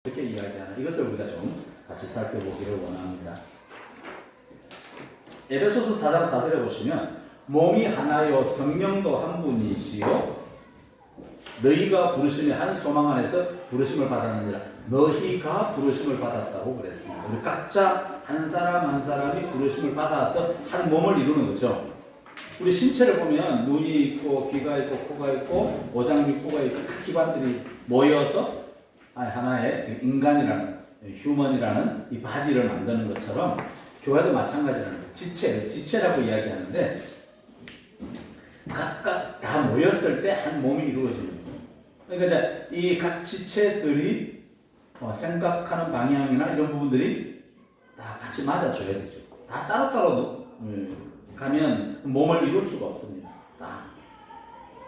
어떻게 이야기하나 이것을 우리가 좀 같이 살펴보기를 원합니다. 에베소서 4장 4절에 보시면 몸이 하나요 성령도 한 분이시요 너희가 부르심의 한 소망 안에서 부르심을 받았느니라. 너희가 부르심을 받았다고 그랬습니다. 우리 각자 한 사람 한 사람이 부르심을 받아서 한 몸을 이루는 거죠. 우리 신체를 보면 눈이 있고 귀가 있고 코가 있고 오장육부가 있고 각 기관들이 모여서 하나의 인간이라는 휴먼이라는 이 바디를 만드는 것처럼 교회도 마찬가지라는 거예요. 지체라고 이야기하는데 각각 다 모였을 때 한 몸이 이루어지는 거예요. 그러니까 이 각 지체들이 생각하는 방향이나 이런 부분들이 다 같이 맞아줘야 되죠. 다 따로따로 가면 몸을 이룰 수가 없습니다. 다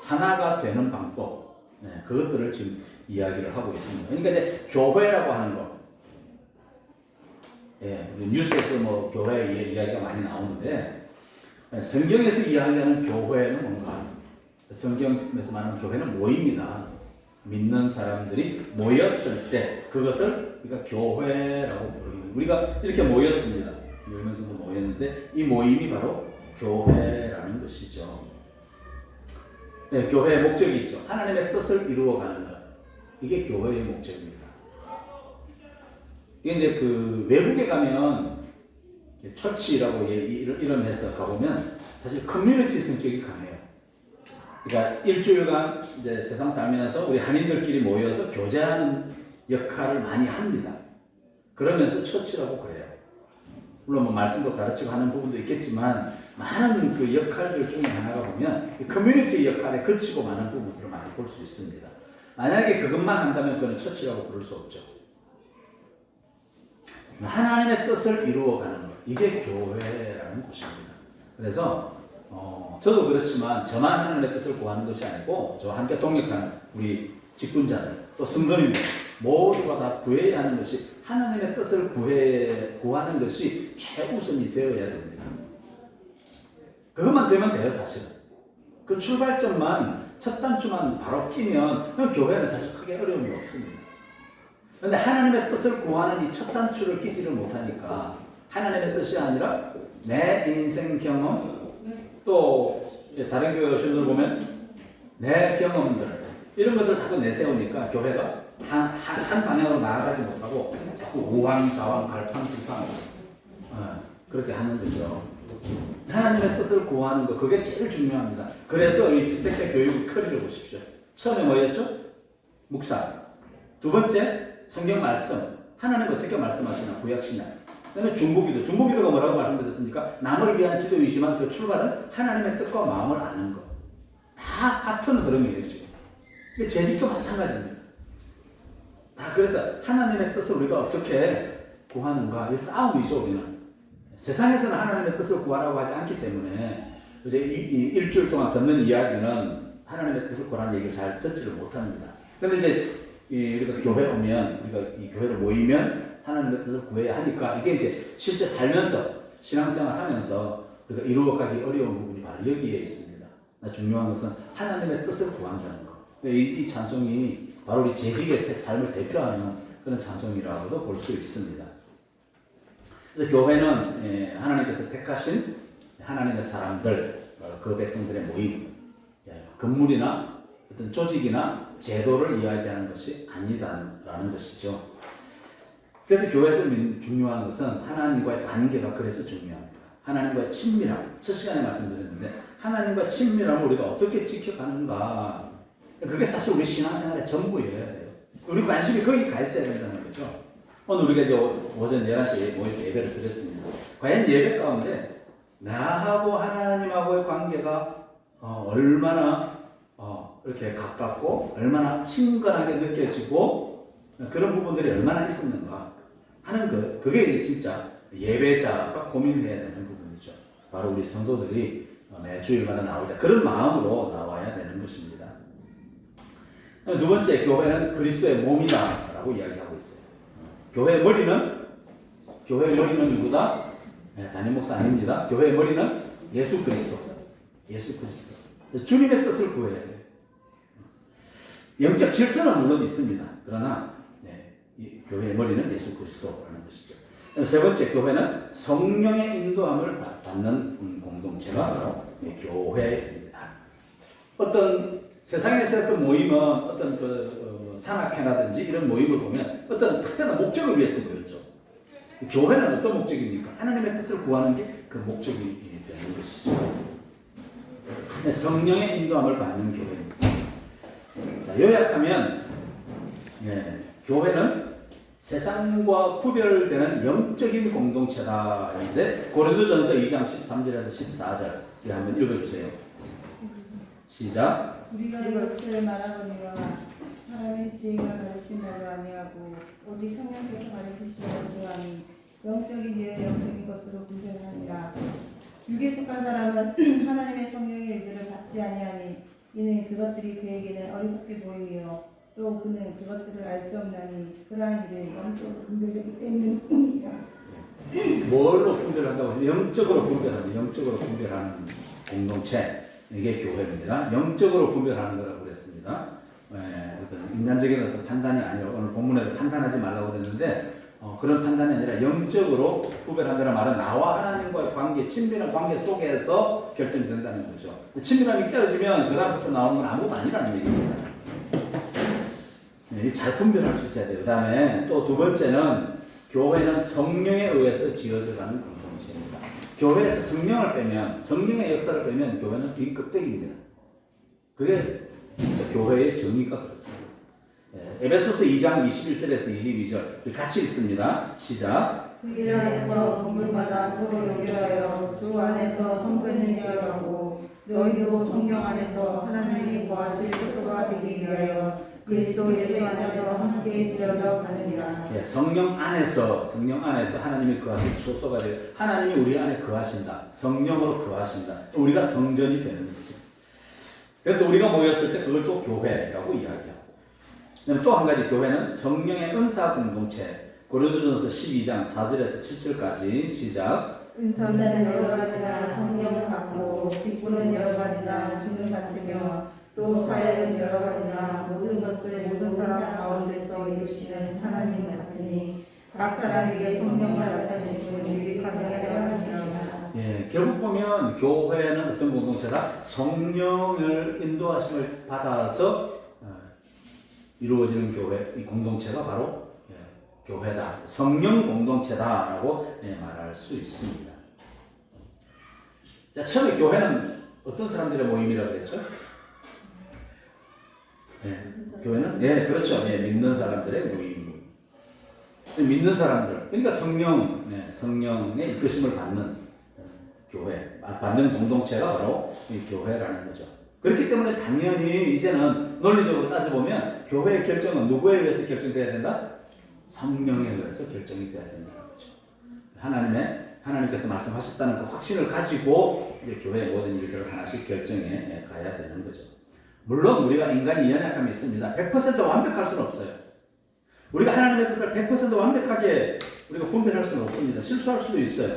하나가 되는 방법, 그것들을 지금 이야기를 하고 있습니다. 그러니까 이제 교회라고 하는 거, 우리 뉴스에서 뭐 교회 이야기가 많이 나오는데 성경에서 이야기하는 교회는 뭔가? 성경에서 말하는 교회는 모임이다. 믿는 사람들이 모였을 때 그것을 우리가 교회라고 부르는. 우리가 이렇게 모였습니다. 10명 정도 모였는데 이 모임이 바로 교회라는 것이죠. 교회의 목적이 있죠. 하나님의 뜻을 이루어가는 것. 이게 교회의 목적입니다. 이게 이제 그 외국에 가면 처치라고 이름해서 가보면 사실 커뮤니티 성격이 강해요. 그러니까 일주일간 이제 세상 살면서 우리 한인들끼리 모여서 교제하는 역할을 많이 합니다. 그러면서 처치라고 그래요. 물론 뭐 말씀도 가르치고 하는 부분도 있겠지만 많은 그 역할들 중에 하나가 보면 이 커뮤니티 역할에 그치고 많은 부분들을 많이 볼 수 있습니다. 만약에 그것만 한다면 그건 처치라고 부를 수 없죠. 하나님의 뜻을 이루어가는 것, 이게 교회라는 것입니다. 그래서 저도 그렇지만 저만 하나님의 뜻을 구하는 것이 아니고 저와 함께 동역하는 우리 직분자들 또 성도님들 모두가 다 구해야 하는 것이 하나님의 뜻을 구하는 것이 최우선이 되어야 됩니다. 그것만 되면 돼요. 사실은 그 출발점만 첫 단추만 바로 끼면 그 교회는 사실 크게 어려움이 없습니다. 그런데 하나님의 뜻을 구하는 이 첫 단추를 끼지를 못하니까 하나님의 뜻이 아니라 내 인생 경험 또 다른 교회 오신 보면 내 경험들 이런 것들을 자꾸 내세우니까 교회가 한 방향으로 나아가지 못하고 자꾸 우왕좌왕 갈팡질팡 그렇게 하는 거죠. 하나님의 뜻을 구하는 거 그게 제일 중요합니다. 그래서 이 피택자 교육의 커리를 보십시오. 처음에 뭐였죠? 묵상. 두 번째 성경 말씀. 하나님 어떻게 말씀하시나 구약신약. 그다음에 중보기도가 뭐라고 말씀드렸습니까? 남을 위한 기도이지만 그 출발은 하나님의 뜻과 마음을 아는 것. 다 같은 흐름이에요 지금. 이게 재직도 마찬가지입니다. 다 그래서 하나님의 뜻을 우리가 어떻게 구하는가 이 싸움이죠 우리는. 세상에서는 하나님의 뜻을 구하라고 하지 않기 때문에 이제 이 일주일 동안 듣는 이야기는 하나님의 뜻을 구하라는 얘기를 잘 듣지를 못합니다. 그런데 이제 우리가 교회 오면 우리가 이 교회를 모이면 하나님의 뜻을 구해야 하니까 이게 이제 실제 살면서 신앙생활 하면서 우리가 이루어가기 어려운 부분이 바로 여기에 있습니다. 중요한 것은 하나님의 뜻을 구한다는 것. 이 찬송이 바로 우리 재직의 삶을 대표하는 그런 찬송이라고도 볼 수 있습니다. 그래서 교회는 하나님께서 택하신 하나님의 사람들, 그 백성들의 모임, 건물이나 어떤 조직이나 제도를 이야기하는 것이 아니다라는 것이죠. 그래서 교회에서 중요한 것은 하나님과의 관계가 그래서 중요합니다. 하나님과의 친밀함. 첫 시간에 말씀드렸는데 하나님과 친밀함을 우리가 어떻게 지켜가는가. 그게 사실 우리 신앙생활의 전부여야 돼요. 우리 관심이 거기 가 있어야 된다는 거죠. 오늘 우리가 이제 오전 11시에 모여서 예배를 드렸습니다. 과연 예배 가운데 나하고 하나님하고의 관계가 얼마나 이렇게 가깝고 얼마나 친근하게 느껴지고 그런 부분들이 얼마나 있었는가 하는 것. 그게 이제 진짜 예배자가 고민해야 되는 부분이죠. 바로 우리 성도들이 매 주일마다 나올 때 그런 마음으로 나와야 되는 것입니다. 두 번째, 교회는 그리스도의 몸이다라고 이야기하고 있어요. 교회의 머리는 누구다? 담임 목사 아닙니다. 교회의 머리는 예수 그리스도. 주님의 뜻을 구해야 돼요. 영적 질서는 물론 있습니다. 그러나 교회의 머리는 예수 그리스도라는 것이죠. 세 번째, 교회는 성령의 인도함을 받는 공동체가 바로 교회입니다. 어떤 세상에서 어떤 모임은 어떤 산악회라든지 이런 모임을 보면 어떤 특별한 목적을 위해서 모였죠. 교회는 어떤 목적입니까? 하나님의 뜻을 구하는 게 그 목적이 되는 것이죠. 성령의 인도함을 받는 교회입니다. 자, 요약하면 교회는 세상과 구별되는 영적인 공동체다. 그런데 고린도전서 2장 13절에서 14절 한번 읽어주세요. 시작. 우리가 이것을 말하거니와 사람의 지혜가 가르친다고 아니하고 오직 성령께서 가르치시는 것으로 하니 영적인 일은 영적인 것으로 분별하니라. 육에 속한 사람은 하나님의 성령의 일들을 받지 아니하니 이는 그것들이 그에게는 어리석게 보이며 또 그는 그것들을 알 수 없나니 그러한 일은 영적으로 분별되기 때문이니라. 뭘로 분별한다고? 영적으로 분별하는, 영적으로 분별하는 공동체, 이게 교회입니다. 영적으로 분별하는 거라고 그랬습니다. 어떤 인간적인 어떤 판단이 아니라 오늘 본문에도 판단하지 말라고 그랬는데 그런 판단이 아니라 영적으로 구별한다는 말은 나와 하나님과의 관계, 친밀한 관계 속에서 결정된다는 거죠. 친밀함이 깨어지면 그 다음부터 나오는 건 아무것도 아니라는 얘기입니다. 잘 분별할 수 있어야 돼요. 그 다음에 또 두 번째는 교회는 성령에 의해서 지어져 가는 공동체입니다. 교회에서 성령을 빼면, 성령의 역사를 빼면 교회는 빈껍데기입니다. 그게 진짜 교회의 정의가 그렇습니다. 에베소서 2장 21절에서 22절 같이 읽습니다. 시작. 그 일 안에서 건물마다 서로 연결하여 주 안에서 성전을 되어가고 너희도 성령 안에서 하나님이 거하실 초소가 되기 위하여 그리스도 예수 안에서 함께 지어져 가느니라. 성령 안에서 하나님이 거하실 초소가 되어 하나님이 우리 안에 거하신다. 성령으로 거하신다. 우리가 성전이 되는 거죠. 그래서 우리가 모였을 때 그걸 또 교회라고 이야기하고. 또 한 가지 교회는 성령의 은사 공동체. 고린도전서 12장 4절에서 7절까지 시작. 은사는 여러 가지나 성령은 같고 직분은 여러 가지나 주는 같으며 또 사역은 여러 가지나 모든 것을 모든 사람 가운데서 이루시는 하나님은 같으니 각 사람에게 성령을 나타내시고 유익하게 하려 하시니라. 결국 보면 교회는 어떤 공동체다? 성령을 인도하심을 받아서 이루어지는 교회, 이 공동체가 바로 교회다. 성령 공동체다라고 말할 수 있습니다. 자, 처음에 교회는 어떤 사람들의 모임이라고 그랬죠? 교회는 그렇죠. 믿는 사람들의 모임. 믿는 사람들. 그러니까 성령의 이끄심을 받는 교회, 받는 공동체가 바로 이 교회라는 거죠. 그렇기 때문에 당연히 이제는 논리적으로 따져보면 교회의 결정은 누구에 의해서 결정돼야 된다? 성령에 의해서 결정이 돼야 된다는 거죠. 하나님께서 말씀하셨다는 그 확신을 가지고 이제 교회의 모든 일들을 하나씩 결정해 가야 되는 거죠. 물론 우리가 인간이 연약함이 있습니다. 100% 완벽할 수는 없어요. 우리가 하나님의 뜻을 100% 완벽하게 우리가 분별할 수는 없습니다. 실수할 수도 있어요.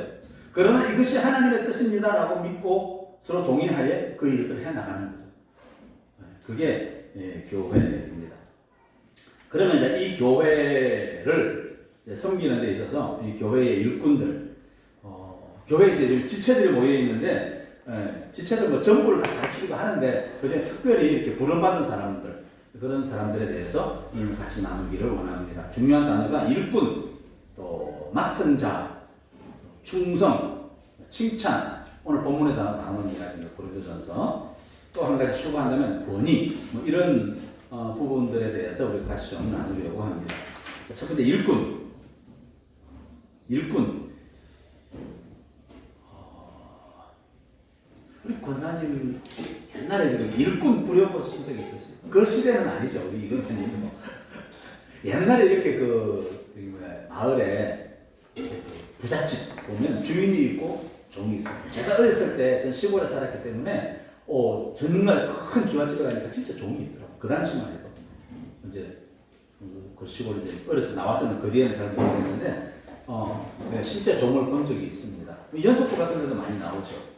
그러나 이것이 하나님의 뜻입니다라고 믿고 서로 동의하에 그 일들을 해나가는 거죠. 그게 교회입니다. 그러면 이제 이 교회를 섬기는 데 있어서 이 교회의 일꾼들, 교회에 이제 지체들이 모여 있는데, 지체들 뭐 전부를 다 가르치기도 하는데, 그중에 특별히 이렇게 부름받은 사람들, 그런 사람들에 대해서 같이 나누기를 원합니다. 중요한 단어가 일꾼, 또 맡은 자, 충성, 칭찬, 오늘 본문에 나오는 이야기입니다. 고린도전서. 또 한 가지 추가한다면 권위, 뭐 이런 부분들에 대해서 우리 같이 좀 나누려고 합니다. 첫 번째 일꾼. 우리 권사님 옛날에 일꾼 부려보신 적이 있었어요. 그 시대는 아니죠. 우리 이건 뭐. 옛날에 이렇게 마을에 부잣집 보면 주인이 있고 종이 있어요. 제가 어렸을 때 전 시골에 살았기 때문에 정말 큰 기와집에 가니까 진짜 종이 있더라고요. 그 당시만 해도. 이제 그 시골 이제 어려서 나와서는 그 뒤에는 잘 모르겠는데 실제 종을 본 적이 있습니다. 연속부 같은 데도 많이 나오죠.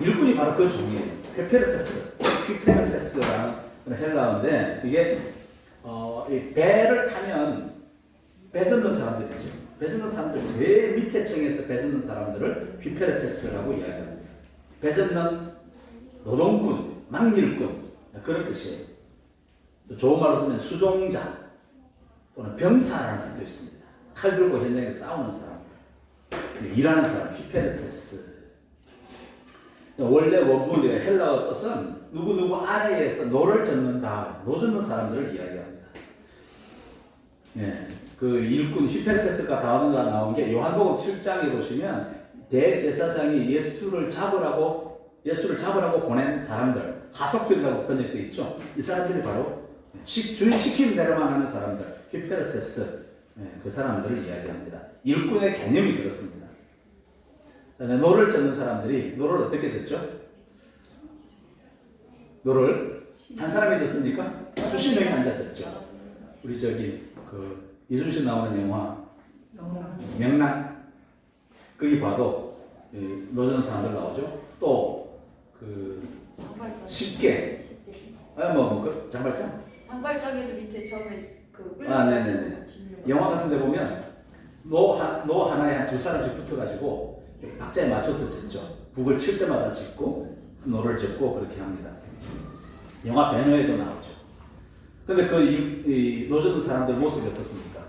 일꾼이 바로 그 종이에요. 휘페르테스라는 헬라어인데 이게 이 배를 타면 배 젓는 사람들이죠. 배 젓는 사람들 제일 밑에 층에서 배 젓는 사람들을 휘페르테스라고 이야기합니다. 배 젓는 노동꾼, 막일꾼 그런 뜻이에요. 또 좋은 말로 쓰면 수종자 또는 병사라는 뜻도 있습니다. 칼 들고 현장에서 싸우는 사람들, 일하는 사람, 휘페르테스. 원래 원문의 헬라어 뜻은 누구누구 아래에서 노를 젓는다, 노 젓는 사람들을 이야기합니다. 예, 그 일꾼 휘페르테스가 다음가 나온 게 요한복음 7장에 보시면 대제사장이 예수를 잡으라고 보낸 사람들, 하속들이라고 번역되어 있죠. 이 사람들이 바로 주인 시키는 대로만 하는 사람들, 휘페르테스, 그 사람들을 이야기합니다. 일꾼의 개념이 그렇습니다. 노를 젓는 사람들이 노를 어떻게 젓죠? 노를 한 사람이 젓습니까? 수십 명이 앉아 젓죠. 우리 그 이순신 나오는 영화 명랑 거기 봐도 노 젓는 사람들 나오죠. 또 그 쉽게 그 장발장? 장발장에도 밑에 처음에 그 네네네. 영화 같은데 보면 노 하나에 한 두 사람씩 붙어가지고 박자에 맞춰서 짚죠. 북을 칠 때마다 짚고 노를 짚고 그렇게 합니다. 영화 배너에도 나오죠. 근데 이 노 젓는 사람들 모습이 어떻습니까?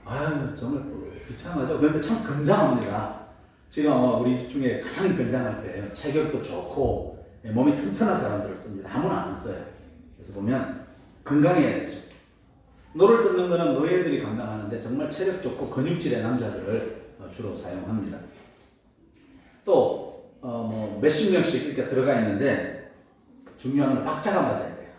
아유 정말 비참하죠. 그런데 참 건장합니다. 지금 아마 우리 중에 가장 건장할 거예요. 체격도 좋고 몸이 튼튼한 사람들을 씁니다. 아무나 안 써요. 그래서 보면 건강해야 되죠. 노를 젓는 거는 노예들이 감당하는데 정말 체력 좋고 근육질의 남자들을 주로 사용합니다. 또 몇십 명씩 이렇게 들어가 있는데 중요한 건 박자가 맞아야 돼요.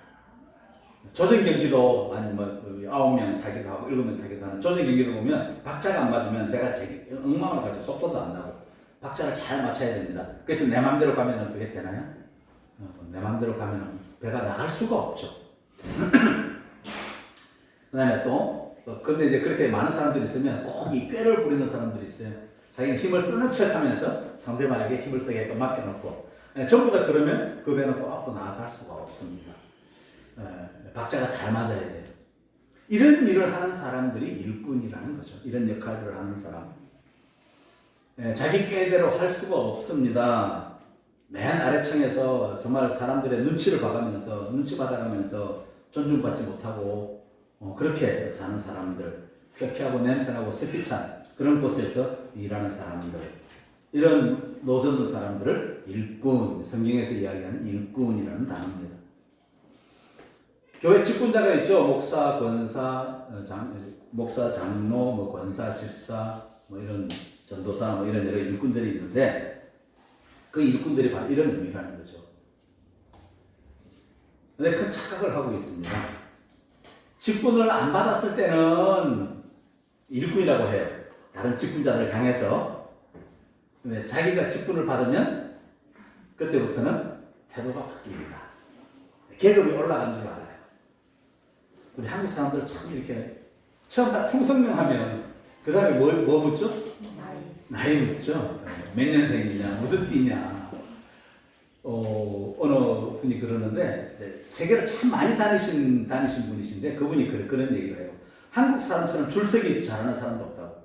조정 경기도 아니 9명 타기도 하고 7명 타기도 하는 조정 경기도 보면 박자가 안 맞으면 배가 엉망을 가지고 속도도 안 나고 박자를 잘 맞춰야 됩니다. 그래서 내 맘대로 가면은 그게 되나요? 내 맘대로 가면은 배가 나갈 수가 없죠. 그다음에 근데 이제 그렇게 많은 사람들이 있으면 꼭 이 꾀를 부리는 사람들이 있어요. 자기는 힘을 쓰는 척하면서 상대방에게 힘을 쓰게끔 맡겨놓고 전부 다 그러면 그 배는 또 앞으로 나아갈 수가 없습니다. 박자가 잘 맞아야 돼요. 이런 일을 하는 사람들이 일꾼이라는 거죠. 이런 역할들을 하는 사람. 자기 꾀대로 할 수가 없습니다. 맨 아래층에서 정말 사람들의 눈치 받아가면서 존중받지 못하고 그렇게 사는 사람들, 쾌쾌하고 냄새나고 습기찬 그런 곳에서 일하는 사람들, 이런 노 젓는 사람들을 일꾼, 성경에서 이야기하는 일꾼이라는 단어입니다. 교회 직분자가 있죠. 목사, 권사, 장로, 권사, 집사, 이런 전도사, 이런 여러 일꾼들이 있는데 그 일꾼들이 바로 이런 의미가 있는 거죠. 근데 큰 착각을 하고 있습니다. 직분을 안 받았을 때는 일꾼이라고 해요. 다른 직분자를 향해서. 근데 자기가 직분을 받으면 그때부터는 태도가 바뀝니다. 계급이 올라간 줄 알아요. 우리 한국 사람들 참 이렇게 처음 다 통성명하면 그 다음에 뭐 묻죠? 나이 묻죠. 몇 년생이냐, 무슨 띠냐. 어느 분이 그러는데 세계를 참 많이 다니신 분이신데 그분이 그런 얘기를 해요. 한국 사람처럼 줄서기 잘하는 사람도 없다고.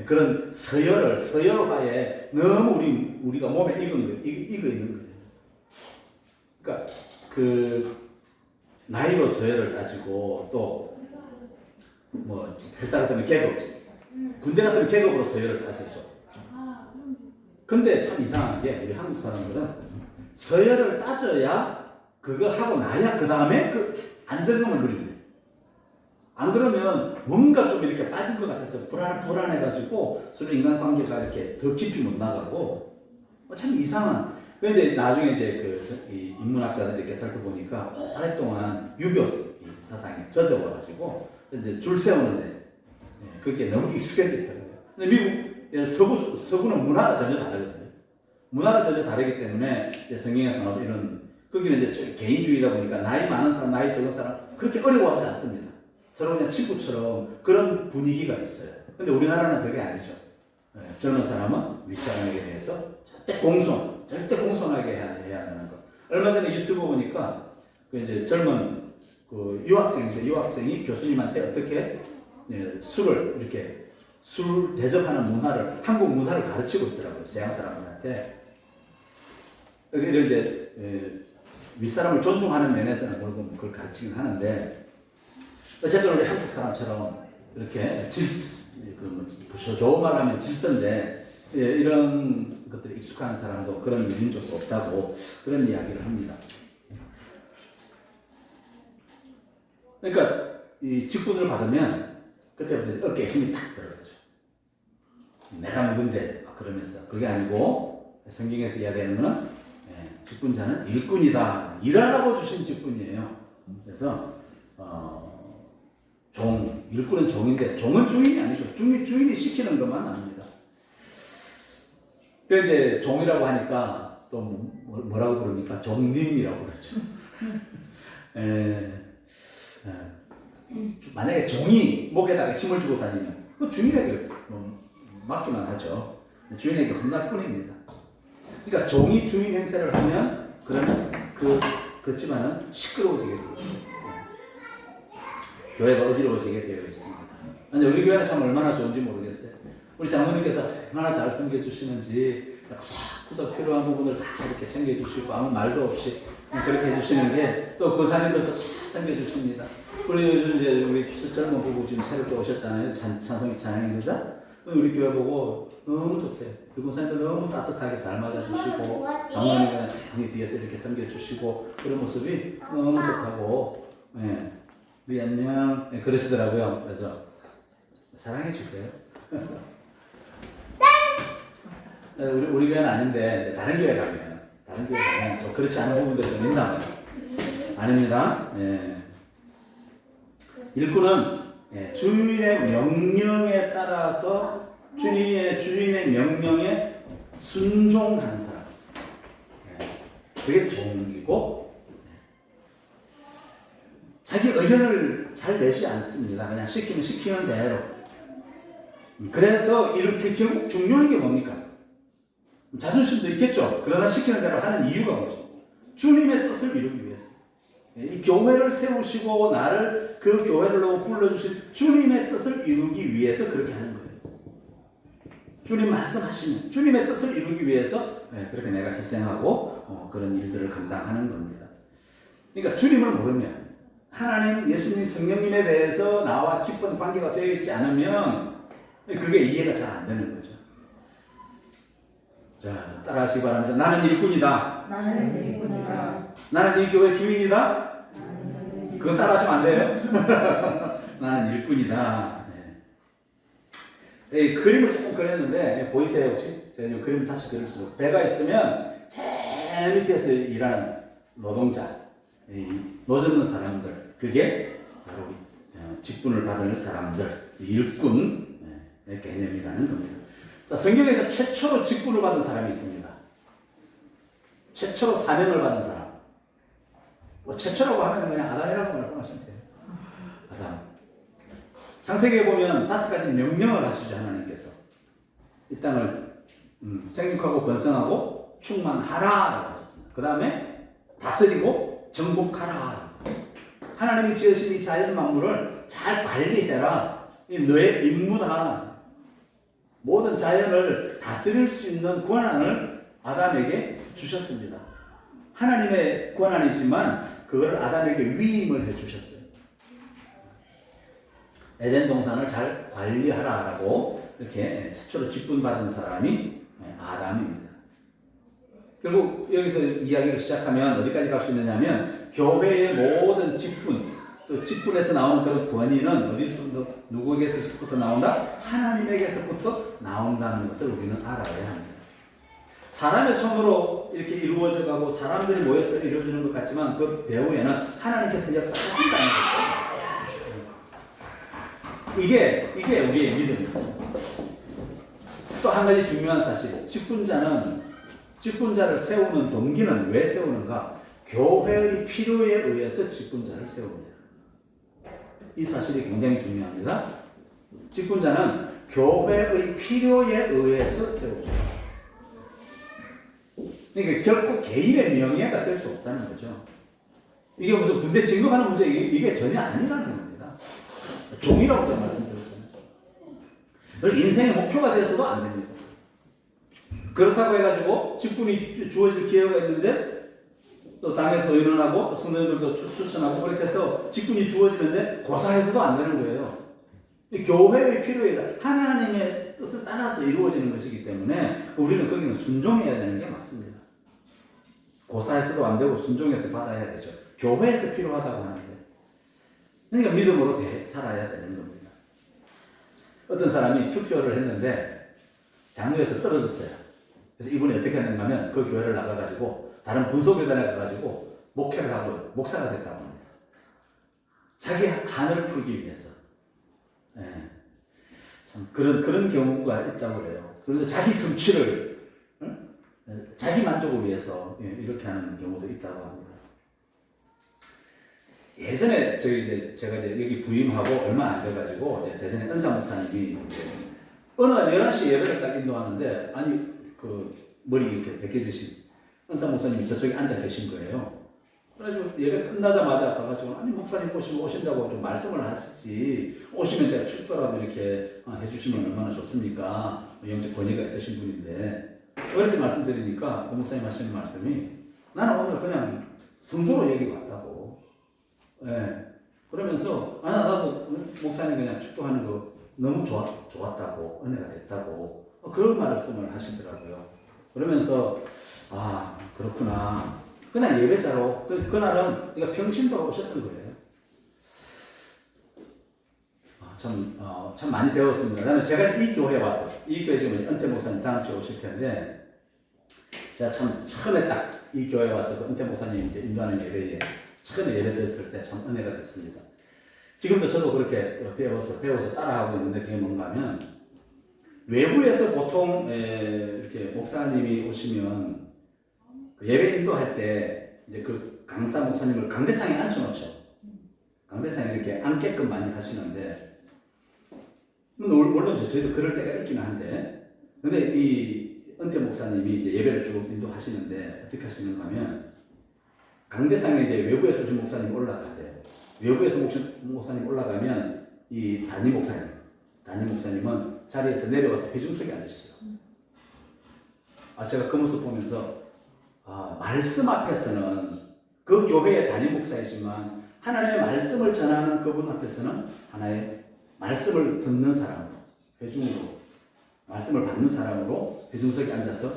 그런 서열화에 너무 우리가 몸에 익어 있는 거예요. 그러니까 나이로 서열을 따지고 또 회사 같으면 계급, 군대 같으면 계급으로 서열을 따지죠. 근데 참 이상한 게 우리 한국 사람들은 서열을 따져야 그거 하고 나야 그 다음에 그 안정감을 누립니다. 안 그러면 뭔가 좀 이렇게 빠진 것 같아서 불안해가지고 서로 인간관계가 이렇게 더 깊이 못 나가고 참 이상한. 이제 나중에 이 인문학자들이 이렇게 살펴보니까 오랫동안 유교 사상에 젖어와가지고 이제 줄 세우는데 그게 너무 익숙해져 있더라고요. 근데 미국 서구는 문화가 전혀 다르거든요. 문화가 전혀 다르기 때문에 성경에서 나오는 이런 거기는 이제 개인주의다 보니까 나이 많은 사람, 나이 적은 사람 그렇게 어려워하지 않습니다. 서로 그냥 친구처럼 그런 분위기가 있어요. 근데 우리나라는 그게 아니죠. 젊은 사람은 윗사람에게 대해서 절대 공손하게 해야 하는 것. 얼마 전에 유튜브 보니까 그 이제 젊은 그 유학생이죠. 유학생이 교수님한테 어떻게 술을 이렇게 술 대접하는 문화를 한국 문화를 가르치고 있더라고요. 서양 사람들한테. 이런 이제 윗사람을 존중하는 면에서는 물론 그걸 가르치긴 하는데 어쨌든 우리 한국 사람처럼 이렇게 좋은 말 하면 질서인데 이런 것들이 익숙한 사람도 그런 민족도 없다고 그런 이야기를 합니다. 그러니까 이 직분을 받으면 그때부터 어깨에 힘이 탁 들어가죠. 내가 누군데 그러면서 그게 아니고 성경에서 이야기하는 거는 직분자는 일꾼이다. 일하라고 주신 직분이에요. 그래서 일꾼은 종인데 종은 주인이 아니죠. 주인이 시키는 것만 합니다. 그 이제 종이라고 하니까 또 뭐라고 부릅니까? 종님이라고 그러죠. 만약에 종이 목에다가 힘을 주고 다니면 그 주인에게 맡기만 하죠. 주인에게 혼날 뿐입니다. 그러니까 종이 주인 행세를 하면 그러면 그 집안은 시끄러워지게 되죠. 교회가 어지러워지게 되어 있습니다. 아니, 우리 교회는 참 얼마나 좋은지 모르겠어요. 우리 장모님께서 얼마나 잘 섬겨주시는지 구석구석 필요한 부분을 다 이렇게 챙겨주시고 아무 말도 없이 그렇게 해주시는 게 또 그 사람들도 잘 섬겨주십니다. 우리 요즘 이제 우리 젊은 부부 지금 새롭게 오셨잖아요. 찬송이 찬양입니다. 우리 교회 보고 너무 좋대요. 그리고 사람들 너무 따뜻하게 잘 맞아주시고 장모님이랑 조용히 뒤에서 이렇게 섬겨주시고 그런 모습이 너무 좋다고 우리 안녕 그러시더라고요. 그래서 사랑해 주세요. 우리 교회는 아닌데 다른 교회 가면 좀 그렇지 않은 부분들이 좀 있나 봐요. 아닙니다. 일꾼은 주인의 명령에 따라서 주인의 명령에 순종하는 사람. 그게 종이고 자기 의견을 잘 내지 않습니다. 그냥 시키면 시키는 대로. 그래서 이렇게 결국 중요한 게 뭡니까? 자존심도 있겠죠. 그러나 시키는 대로 하는 이유가 뭐죠? 주님의 뜻을 이루기 위해서. 이 교회를 세우시고 나를 그 교회로 불러주신 주님의 뜻을 이루기 위해서 그렇게 하는 거예요. 주님 말씀하시면 주님의 뜻을 이루기 위해서 그렇게 내가 희생하고 그런 일들을 감당하는 겁니다. 그러니까 주님을 모르면 하나님, 예수님, 성령님에 대해서 나와 깊은 관계가 되어 있지 않으면 그게 이해가 잘 안 되는 거죠. 자, 따라하시기 바랍니다. 나는 일꾼이다. 나는 이 교회 주인이다. 그거 따라하시면 안 돼요. 나는 일꾼이다. 그림을 조금 그렸는데 보이세요 혹시? 제가 이 그림 다시 그릴수록 배가 있으면 제일 밑에서 일하는 노동자, 노젓는 사람들, 그게 바로 직분을 받을 사람들, 일꾼 개념이라는 겁니다. 자, 성경에서 최초로 직분을 받은 사람이 있습니다. 최초로 사명을 받은 사람. 최초라고 하면 그냥 아담이라고 말씀하시면 돼요. 아담. 창세기에 보면 5가지 명령을 하시죠, 하나님께서. 이 땅을 생육하고 번성하고 충만하라라고 하셨습니다. 그 다음에 다스리고 정복하라. 하나님이 지으신 이 자연 만물을 잘 관리해라. 이 너의 임무다. 모든 자연을 다스릴 수 있는 권한을 아담에게 주셨습니다. 하나님의 권한이지만 그걸 아담에게 위임을 해주셨어요. 에덴 동산을 잘 관리하라라고 이렇게 최초로 직분받은 사람이 아담입니다. 결국 여기서 이야기를 시작하면 어디까지 갈 수 있느냐면 교회의 모든 직분, 또 직분에서 나오는 그런 권위는 어디서부터 누구에게서부터 나온다? 하나님에게서부터 나온다는 것을 우리는 알아야 합니다. 사람의 손으로 이렇게 이루어져 가고 사람들이 모여서 이루어지는 것 같지만 그 배후에는 하나님께서 역사하신다는 거죠. 이게 우리의 믿음입니다. 또 한 가지 중요한 사실, 직분자를 세우는 동기는 왜 세우는가? 교회의 필요에 의해서 직분자를 세웁니다. 이 사실이 굉장히 중요합니다. 직분자는 교회의 필요에 의해서 세웁니다. 그러니까 결코 개인의 명예가 될 수 없다는 거죠. 이게 무슨 군대 진급하는 문제 이게 전혀 아니라는 겁니다. 종이라고 제가 말씀드렸잖아요. 그리고 인생의 목표가 되어서도 안 됩니다. 그렇다고 해가지고 직분이 주어질 기회가 있는데 또 당에서 의논하고 성도님들도 추천하고 그렇게 해서 직분이 주어지는데 고사해서도 안 되는 거예요. 이 교회의 필요에서 하나님의 뜻을 따라서 이루어지는 것이기 때문에 우리는 거기는 순종해야 되는 게 맞습니다. 고사해서도 안 되고 순종해서 받아야 되죠. 교회에서 필요하다고 하는데. 그러니까 믿음으로 살아야 되는 겁니다. 어떤 사람이 투표를 했는데 장로에서 떨어졌어요. 그래서 이분이 어떻게 했는가 하면 그 교회를 나가가지고 다른 분소교단에 가가지고 목회를 하고 목사가 됐다고 합니다. 자기 한을 풀기 위해서. 예. 참 그런 경우가 있다고 그래요. 그래서 자기 성취를, 응? 자기 만족을 위해서 이렇게 하는 경우도 있다고 합니다. 예전에 제가 여기 부임하고 얼마 안 돼가지고 대전에 은사 목사님이 어느 11시 예배를 딱 인도하는데 아니 그 머리 이렇게 벗겨지신 은사 목사님이 저쪽에 앉아 계신 거예요. 그래가지고 예배 끝나자마자 가가지고 아니 목사님 오신다고 좀 말씀을 하시지 오시면 제가 축도라도 이렇게 해주시면 얼마나 좋습니까? 영적 권위가 있으신 분인데 그렇게 말씀드리니까 그 목사님 하시는 말씀이 나는 오늘 그냥 성도로 여기 왔다고. 예. 그러면서 나도 목사님 그냥 축도하는 거 너무 좋았다고 은혜가 됐다고 그런 말씀을 하시더라고요. 그러면서 그렇구나. 그냥 예배자로 그날은 내가 평신도로 오셨던 거예요. 참 많이 배웠습니다. 그다음에 제가 이 교회에 와서 이 교회 지금 은퇴 목사님 다음 주에 오실 텐데 제가 참 처음에 딱 이 교회에 와서 그 은퇴 목사님 이제 인도하는 예배에 처음에 예배 드렸을 때 참 은혜가 됐습니다. 지금도 저도 그렇게 배워서 따라하고 있는데 그게 뭔가 하면 외부에서 보통 이렇게 목사님이 오시면 그 예배 인도할 때 이제 그 강사 목사님을 강대상에 앉혀놓죠. 강대상에 이렇게 앉게끔 많이 하시는데 물론 저희도 그럴 때가 있긴 한데 근데 이 은퇴 목사님이 이제 예배를 쭉 인도하시는데 어떻게 하시는가 하면 강대상에 이제 외부에서 오신 목사님 올라가세요. 외부에서 목사님 올라가면 이 담임 목사님은 자리에서 내려와서 회중석에 앉으시죠. 제가 그 모습 보면서 말씀 앞에서는 그 교회의 담임 목사이지만 하나님의 말씀을 전하는 그분 앞에서는 하나의 말씀을 듣는 사람으로 회중으로 말씀을 받는 사람으로 회중석에 앉아서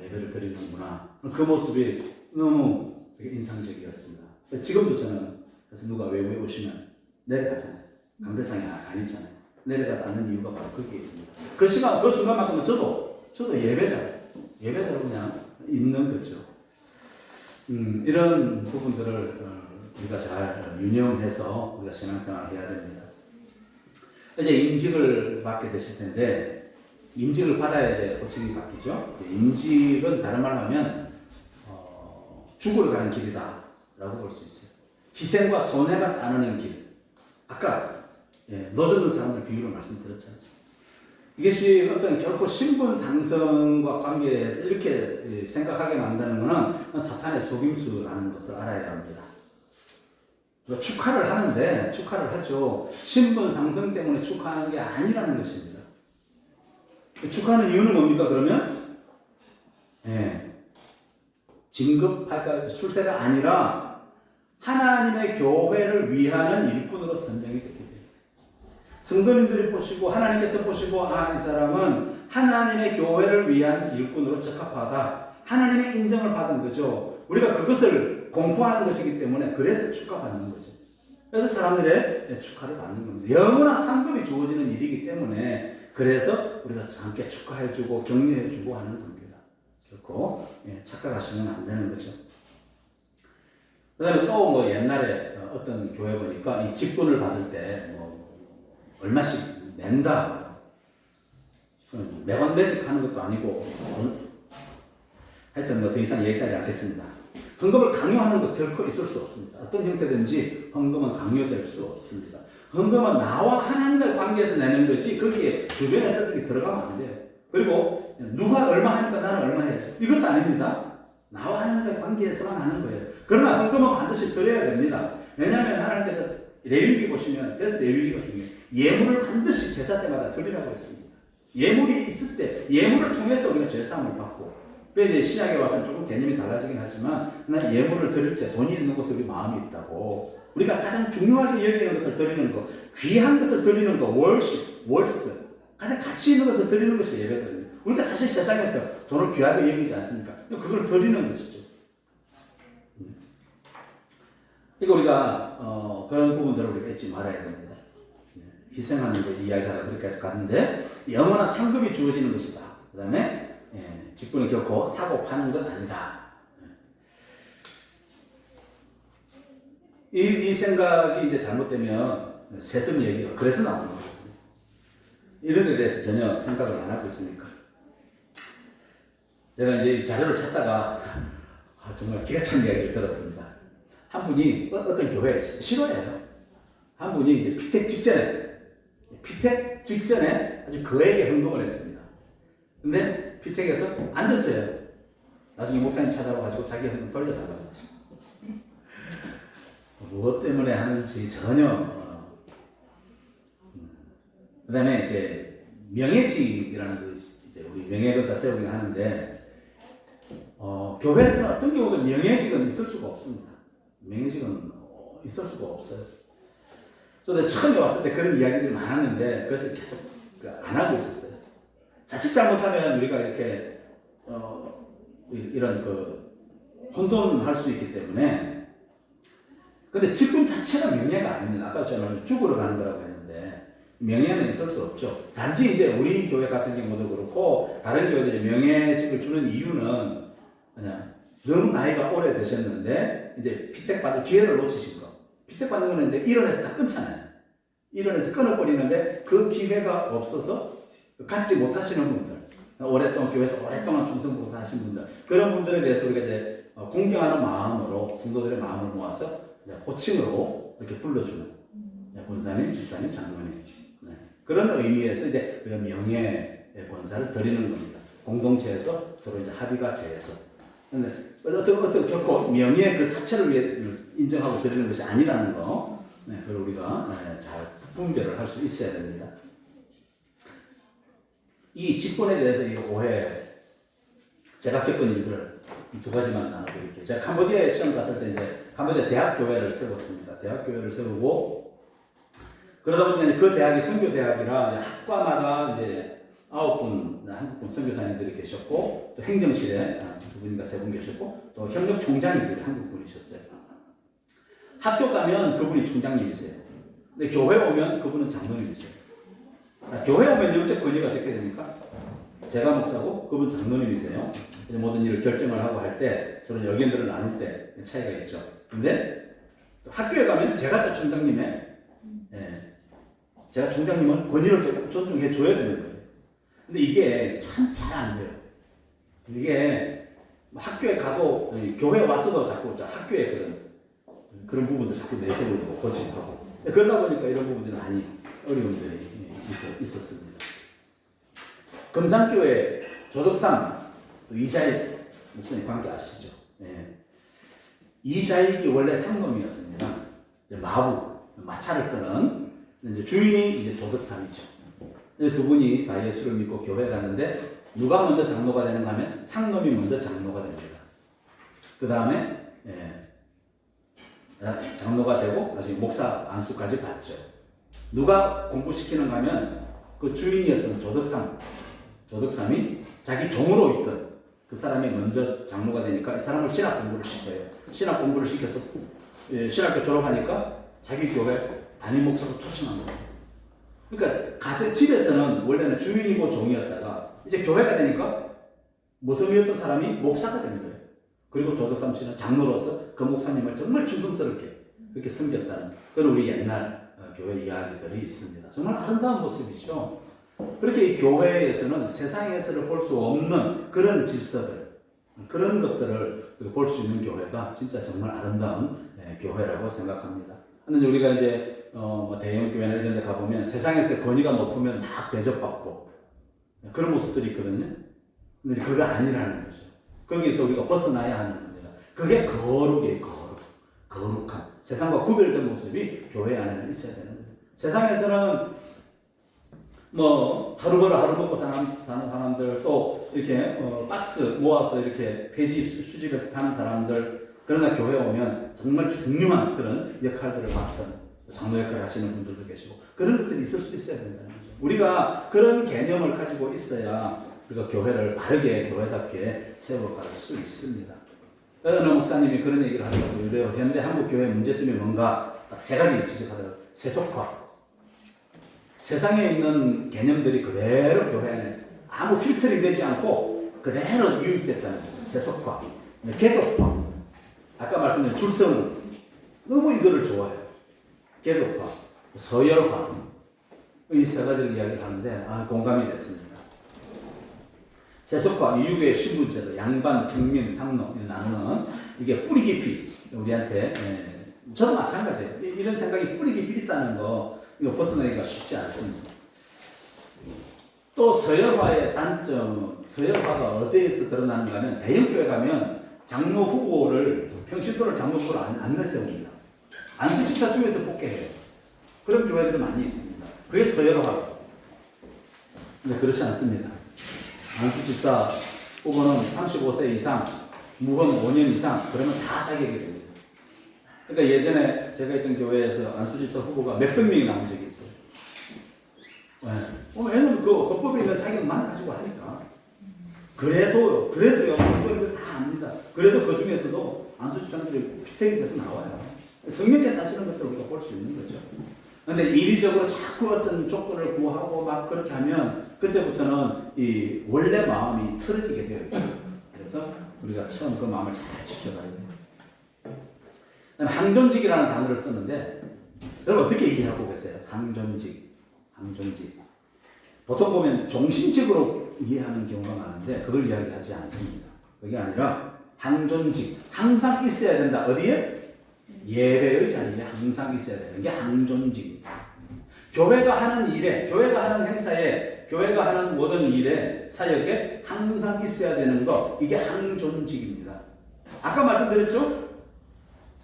예배를 드리는구나. 그 모습이 너무 인상적이었습니다. 지금도 저는 그래서 누가 외부에 오시면 내려가잖아요. 강대상에 안 있잖아요. 내려가서 앉는 이유가 바로 거기에 있습니다. 그 순간만큼은 저도 예배자로 그냥 있는 거죠. 이런 부분들을 우리가 잘 유념해서 우리가 신앙생활을 해야 됩니다. 이제 임직을 받게 되실 텐데 임직을 받아야 이제 호칭이 바뀌죠. 임직은 다른 말로 하면 죽으러 가는 길이다라고 볼 수 있어요. 희생과 손해만 따르는 길. 아까 노젓는 사람들 비유로 말씀드렸잖아요. 이것이 어떤 결코 신분 상승과 관계해서 이렇게 생각하게 만드는 것은 사탄의 속임수라는 것을 알아야 합니다. 축하를 하죠. 신분 상승 때문에 축하하는 게 아니라는 것입니다. 축하하는 이유는 뭡니까, 그러면? 출세가 아니라 하나님의 교회를 위하는 일꾼으로 선정이 됐기 때문에. 성도님들이 보시고, 하나님께서 보시고, 이 사람은 하나님의 교회를 위한 일꾼으로 적합하다. 하나님의 인정을 받은 거죠. 우리가 그것을 공부하는 것이기 때문에 그래서 축하받는 거죠. 그래서 사람들의 축하를 받는 겁니다. 영원한 상급이 주어지는 일이기 때문에 그래서 우리가 함께 축하해주고 격려해주고 하는 겁니다. 결코 착각하시면 안 되는 거죠. 그 다음에 또 옛날에 어떤 교회 보니까 이 직분을 받을 때 얼마씩 낸다. 매번 매직 하는 것도 아니고 하여튼 더 이상 얘기하지 않겠습니다. 헌금을 강요하는 것 결코 있을 수 없습니다. 어떤 형태든지 헌금은 강요될 수 없습니다. 헌금은 나와 하나님과의 관계에서 내는 거지 거기에 주변의 세력이 들어가면 안 돼요. 그리고 누가 얼마 하니까 나는 얼마 해야지. 이것도 아닙니다. 나와 하나님과의 관계에서만 하는 거예요. 그러나 헌금은 반드시 드려야 됩니다. 왜냐하면 하나님께서 레위기 보시면, 그래서 레위기가 중요해요. 예물을 반드시 제사 때마다 드리라고 했습니다. 예물이 있을 때, 예물을 통해서 우리가 죄사함을 받고, 이제 신약에 와서는 조금 개념이 달라지긴 하지만, 하나 예물을 드릴 때 돈이 있는 곳에 우리 마음이 있다고, 우리가 가장 중요하게 여기는 것을 드리는 거, 귀한 것을 드리는 거, 월스, 가장 가치 있는 것을 드리는 것이 예배거든요. 우리가 사실 세상에서 돈을 귀하게 여기지 않습니까? 그걸 드리는 것이죠. 그러니까 우리가 그런 부분들을 우리가 잊지 말아야 됩니다. 희생하는 데 이야기하다 그렇게 갔는데 영원한 상급이 주어지는 것이다. 그 다음에 직분은 결코 사고 파는 건 아니다. 이 생각이 이제 잘못되면 세습 얘기가 그래서 나오는 거거든요. 이런 데 대해서 전혀 생각을 안 하고 있으니까. 제가 이제 이 자료를 찾다가 정말 기가 찬 이야기를 들었습니다. 한 분이 어떤 교회 실화예요. 한 분이 이제 피택 직전에 아주 거액의 헌금을 했습니다. 근데 피택에서 안 됐어요. 나중에 목사님 찾아와가지고 자기 헌금 돌려달라고. 무엇 때문에 하는지 전혀. 그 다음에 이제 명예직이라는 이제 우리 명예검사 세우기 하는데, 교회에서는 어떤 경우도 명예직은 있을 수가 없습니다. 명예직은 있을 수가 없어요. 저도 처음에 왔을 때 그런 이야기들이 많았는데, 그래서 계속 안 하고 있었어요. 자칫 잘못하면 우리가 이렇게, 이런 혼돈할 수 있기 때문에. 근데 직분 자체가 명예가 아닙니다. 아까 저는 죽으러 가는 거라고 했는데, 명예는 있을 수 없죠. 단지 이제 우리 교회 같은 경우도 그렇고, 다른 교회들 명예직을 주는 이유는 그냥 너무 나이가 오래 되셨는데, 이제 피택받을 기회를 놓치신 거. 피택받는 거는 이제 일원에서 다 끊잖아요. 일원에서 끊어버리는데, 그 기회가 없어서 갖지 못하시는 분들, 오랫동안 교회에서 오랫동안 충성봉사하신 분들, 그런 분들에 대해서 우리가 이제 공경하는 마음으로, 성도들의 마음을 모아서 호칭으로 이렇게 불러주는 권사님, 집사님, 장로님, 그런 의미에서 이제 우리가 명예 권사를 드리는 겁니다. 공동체에서 서로 이제 합의가 돼서. 근데 어떤 결코 명예 그 자체를 위해 인정하고 드리는 것이 아니라는 거, 그걸 우리가 잘 분별을 할 수 있어야 됩니다. 이 직분에 대해서 이 오해, 제가 겪은 일들 두 가지만 나눠드릴게요. 제가 캄보디아에 처음 갔을 때 이제 캄보디아 대학교회를 세웠습니다. 대학교회를 세우고, 그러다 보니까 그 대학이 선교대학이라 학과마다 이제 9분 한국분 선교사님들이 계셨고, 또 행정실에 2분인가 3분 계셨고, 또 협력총장님들이 한국분이셨어요. 학교 가면 그분이 총장님이세요. 근데 교회 오면 그분은 장로님이세요. 교회 오면 영적 권위가 어떻게 됩니까? 제가 목사고 그분 장로님이세요. 모든 일을 결정을 하고 할 때 서로 의견들을 나눌 때 차이가 있죠. 근데 또 학교에 가면 제가 또 총장님의, 제가 총장님은 권위를 존중해 줘야 되는 거예요. 근데 이게 참 잘 안 돼요. 이게 학교에 가도, 교회에 왔어도 자꾸 학교에 그런 부분들 자꾸 내세우고 고집하고. 그러다 보니까 이런 부분들이 많이 어려움들이 있었습니다. 금산교회 조덕삼, 또 이자익 목사님 관계 아시죠? 이자익이 원래 상놈이었습니다. 마차를 끄는 이제 주인이 이제 조덕삼이죠. 두 분이 다 예수를 믿고 교회에 갔는데 누가 먼저 장로가 되는가 하면 상놈이 먼저 장로가 됩니다. 그 다음에 장로가 되고 나중에 목사 안수까지 받죠. 누가 공부시키는가 하면 그 주인이었던 조덕삼이 자기 종으로 있던 그 사람이 먼저 장로가 되니까 이 사람을 신학 공부를 시켜요. 신학 공부를 시켜서 신학교 졸업하니까 자기 교회 담임 목사로 초청한 거예요. 그러니까 집에서는 원래는 주인이고 종이었다가 이제 교회가 되니까 모성이었던 사람이 목사가 되는 거예요. 그리고 조덕삼 씨는 장로로서 그 목사님을 정말 충성스럽게 그렇게 섬겼다는 그런 우리 옛날 교회 이야기들이 있습니다. 정말 아름다운 모습이죠. 그렇게 이 교회에서는 세상에서는 볼 수 없는 그런 질서들, 그런 것들을 볼 수 있는 교회가 진짜 정말 아름다운 교회라고 생각합니다. 근데 우리가 이제 대형 교회나 이런 데 가보면 세상에서 권위가 높으면 막 대접받고 그런 모습들이 있거든요. 근데 그거 아니라는 거죠. 거기에서 우리가 벗어나야 하는 겁니다. 그게 거룩이에요, 거룩. 거룩한 세상과 구별된 모습이 교회 안에 있어야 되는 거예요. 세상에서는 뭐 하루 벌어 하루 먹고 사는 사람들 또 이렇게 박스 모아서 이렇게 폐지 수집해서 파는 사람들 그러나 교회 오면 정말 중요한 그런 역할들을 맡은 장로 역할을 하시는 분들도 계시고 그런 것들이 있을 수 있어야 된다는 거죠. 우리가 그런 개념을 가지고 있어야 우리가 교회를 바르게 교회답게 세워갈 수 있습니다. 어느 목사님이 그런 얘기를 하더라고요. 이래요. 현대 한국 교회 문제점이 뭔가 딱 세 가지 지적하더라고요. 세속화. 세상에 있는 개념들이 그대로 교회 안에 아무 필터링 되지 않고 그대로 유입됐다는 거죠. 세속화, 계급화. 아까 말씀드린 줄성은 너무 이거를 좋아해요. 계급화, 서열화. 이 세 가지를 이야기하는데 공감이 됐습니다. 세속화, 유교의 신분제도, 양반, 평민, 상노 나누는 이게 뿌리 깊이 우리한테 저도 마찬가지예요. 이런 생각이 뿌리 깊이 있다는 거 이거 벗어나기가 쉽지 않습니다. 또 서열화의 단점, 서열화가 어디에서 드러나는가 하면 대형교회 가면 장로 후보를 평신도를 장로 후보로 안 내세웁니다. 안수집사 중에서 뽑게 해요. 그런 교회들이 많이 있습니다. 그게 서열화고. 근데 그렇지 않습니다. 안수집사 후보는 35세 이상, 무험 5년 이상 그러면 다 자격이 됩니다. 그러니까 예전에 제가 있던 교회에서 안수집사 후보가 몇백 명이 나온 적이 있어요. 왜냐면 그 헌법에 있는 자격만 가지고 하니까. 그래도요, 그걸 다 압니다. 그래도 그 중에서도 안수집사들이 피택이 돼서 나와요. 성령께서 하시는 것들을 우리가 볼 수 있는 거죠. 근데 인위적으로 자꾸 어떤 조건을 구하고 막 그렇게 하면 그때부터는 이 원래 마음이 틀어지게 되어 있어요. 그래서 우리가 처음 그 마음을 잘 지켜가야 돼요. 항존직이라는 단어를 썼는데 여러분 어떻게 얘기하고 계세요? 항존직. 보통 보면 종신직으로 이해하는 경우가 많은데 그걸 이야기하지 않습니다. 그게 아니라 항존직, 항상 있어야 된다. 어디에? 예배의 자리에 항상 있어야 되는 게 항존직입니다. 교회가 하는 일에, 교회가 하는 행사에, 교회가 하는 모든 일에, 사역에 항상 있어야 되는 거, 이게 항존직입니다. 아까 말씀드렸죠?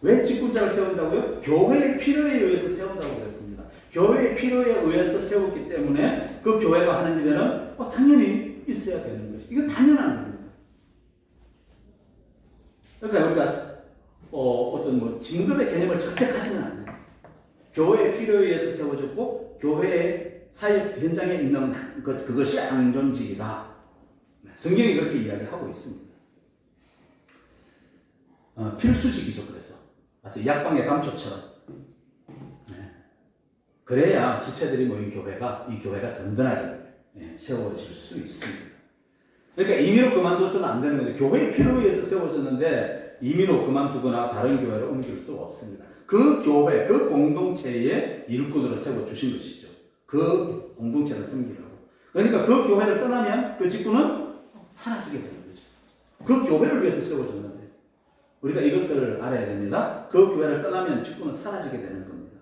왜 직분자를 세운다고요? 교회의 필요에 의해서 세운다고 그랬습니다. 교회의 필요에 의해서 세웠기 때문에 그 교회가 하는 일에는 당연히 있어야 되는 거죠. 이거 당연한 겁니다. 그러니까 우리가 어떤 뭐 진급의 개념을 절대 가지는 않아요. 교회의 필요에 의해서 세워졌고 교회의 사역 현장에 있는 그것이 항존직이다. 성경이 그렇게 이야기하고 있습니다. 필수직이죠. 그래서 마치 약방의 감초처럼. 그래야 지체들이 모인 교회가 이 교회가 든든하게 세워질 수 있습니다. 그러니까 임의로 그만둬서는 안 되는 거죠. 교회의 필요에 의해서 세워졌는데 임의로 그만두거나 다른 교회로 옮길 수 없습니다. 그 교회, 그 공동체의 일꾼으로 세워주신 것이죠. 그 공동체를 섬기라고. 그러니까 그 교회를 떠나면 그 직분은 사라지게 되는 거죠. 그 교회를 위해서 세워졌는데 우리가 이것을 알아야 됩니다. 그 교회를 떠나면 직분은 사라지게 되는 겁니다.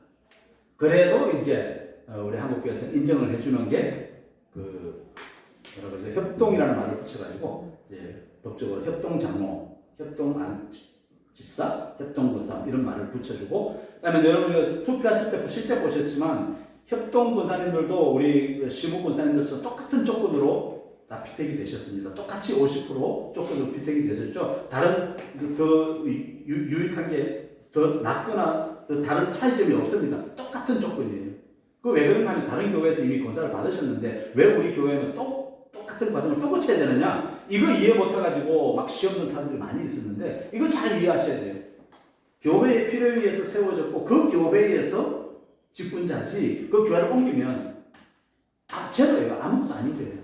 그래도 이제 우리 한국교회에서 인정을 해주는 게 뭐라 그러죠? 협동이라는 말을 붙여가지고 이제 법적으로 협동장로, 협동집사, 협동군사 이런 말을 붙여주고 그다음에 여러분이 투표하실 때 실제 보셨지만 협동군사님들도 우리 시무군사님들처럼 똑같은 조건으로 다 피택이 되셨습니다. 똑같이 50% 조건으로 피택이 되셨죠. 다른 더 유익한 게 더 낫거나 더 다른 차이점이 없습니다. 똑같은 조건이에요. 그 왜 그런가 하면 다른 교회에서 이미 권사를 받으셨는데 왜 우리 교회는 똑같은 과정을 또 거쳐야 되느냐? 이거 이해 못해가지고 막 시험 든 사람들이 많이 있었는데 이걸 잘 이해하셔야 돼요. 교회의 필요에 의해서 세워졌고 그 교회에서 직분자지 그 교회를 옮기면 제로예요. 아무것도 아니돼요.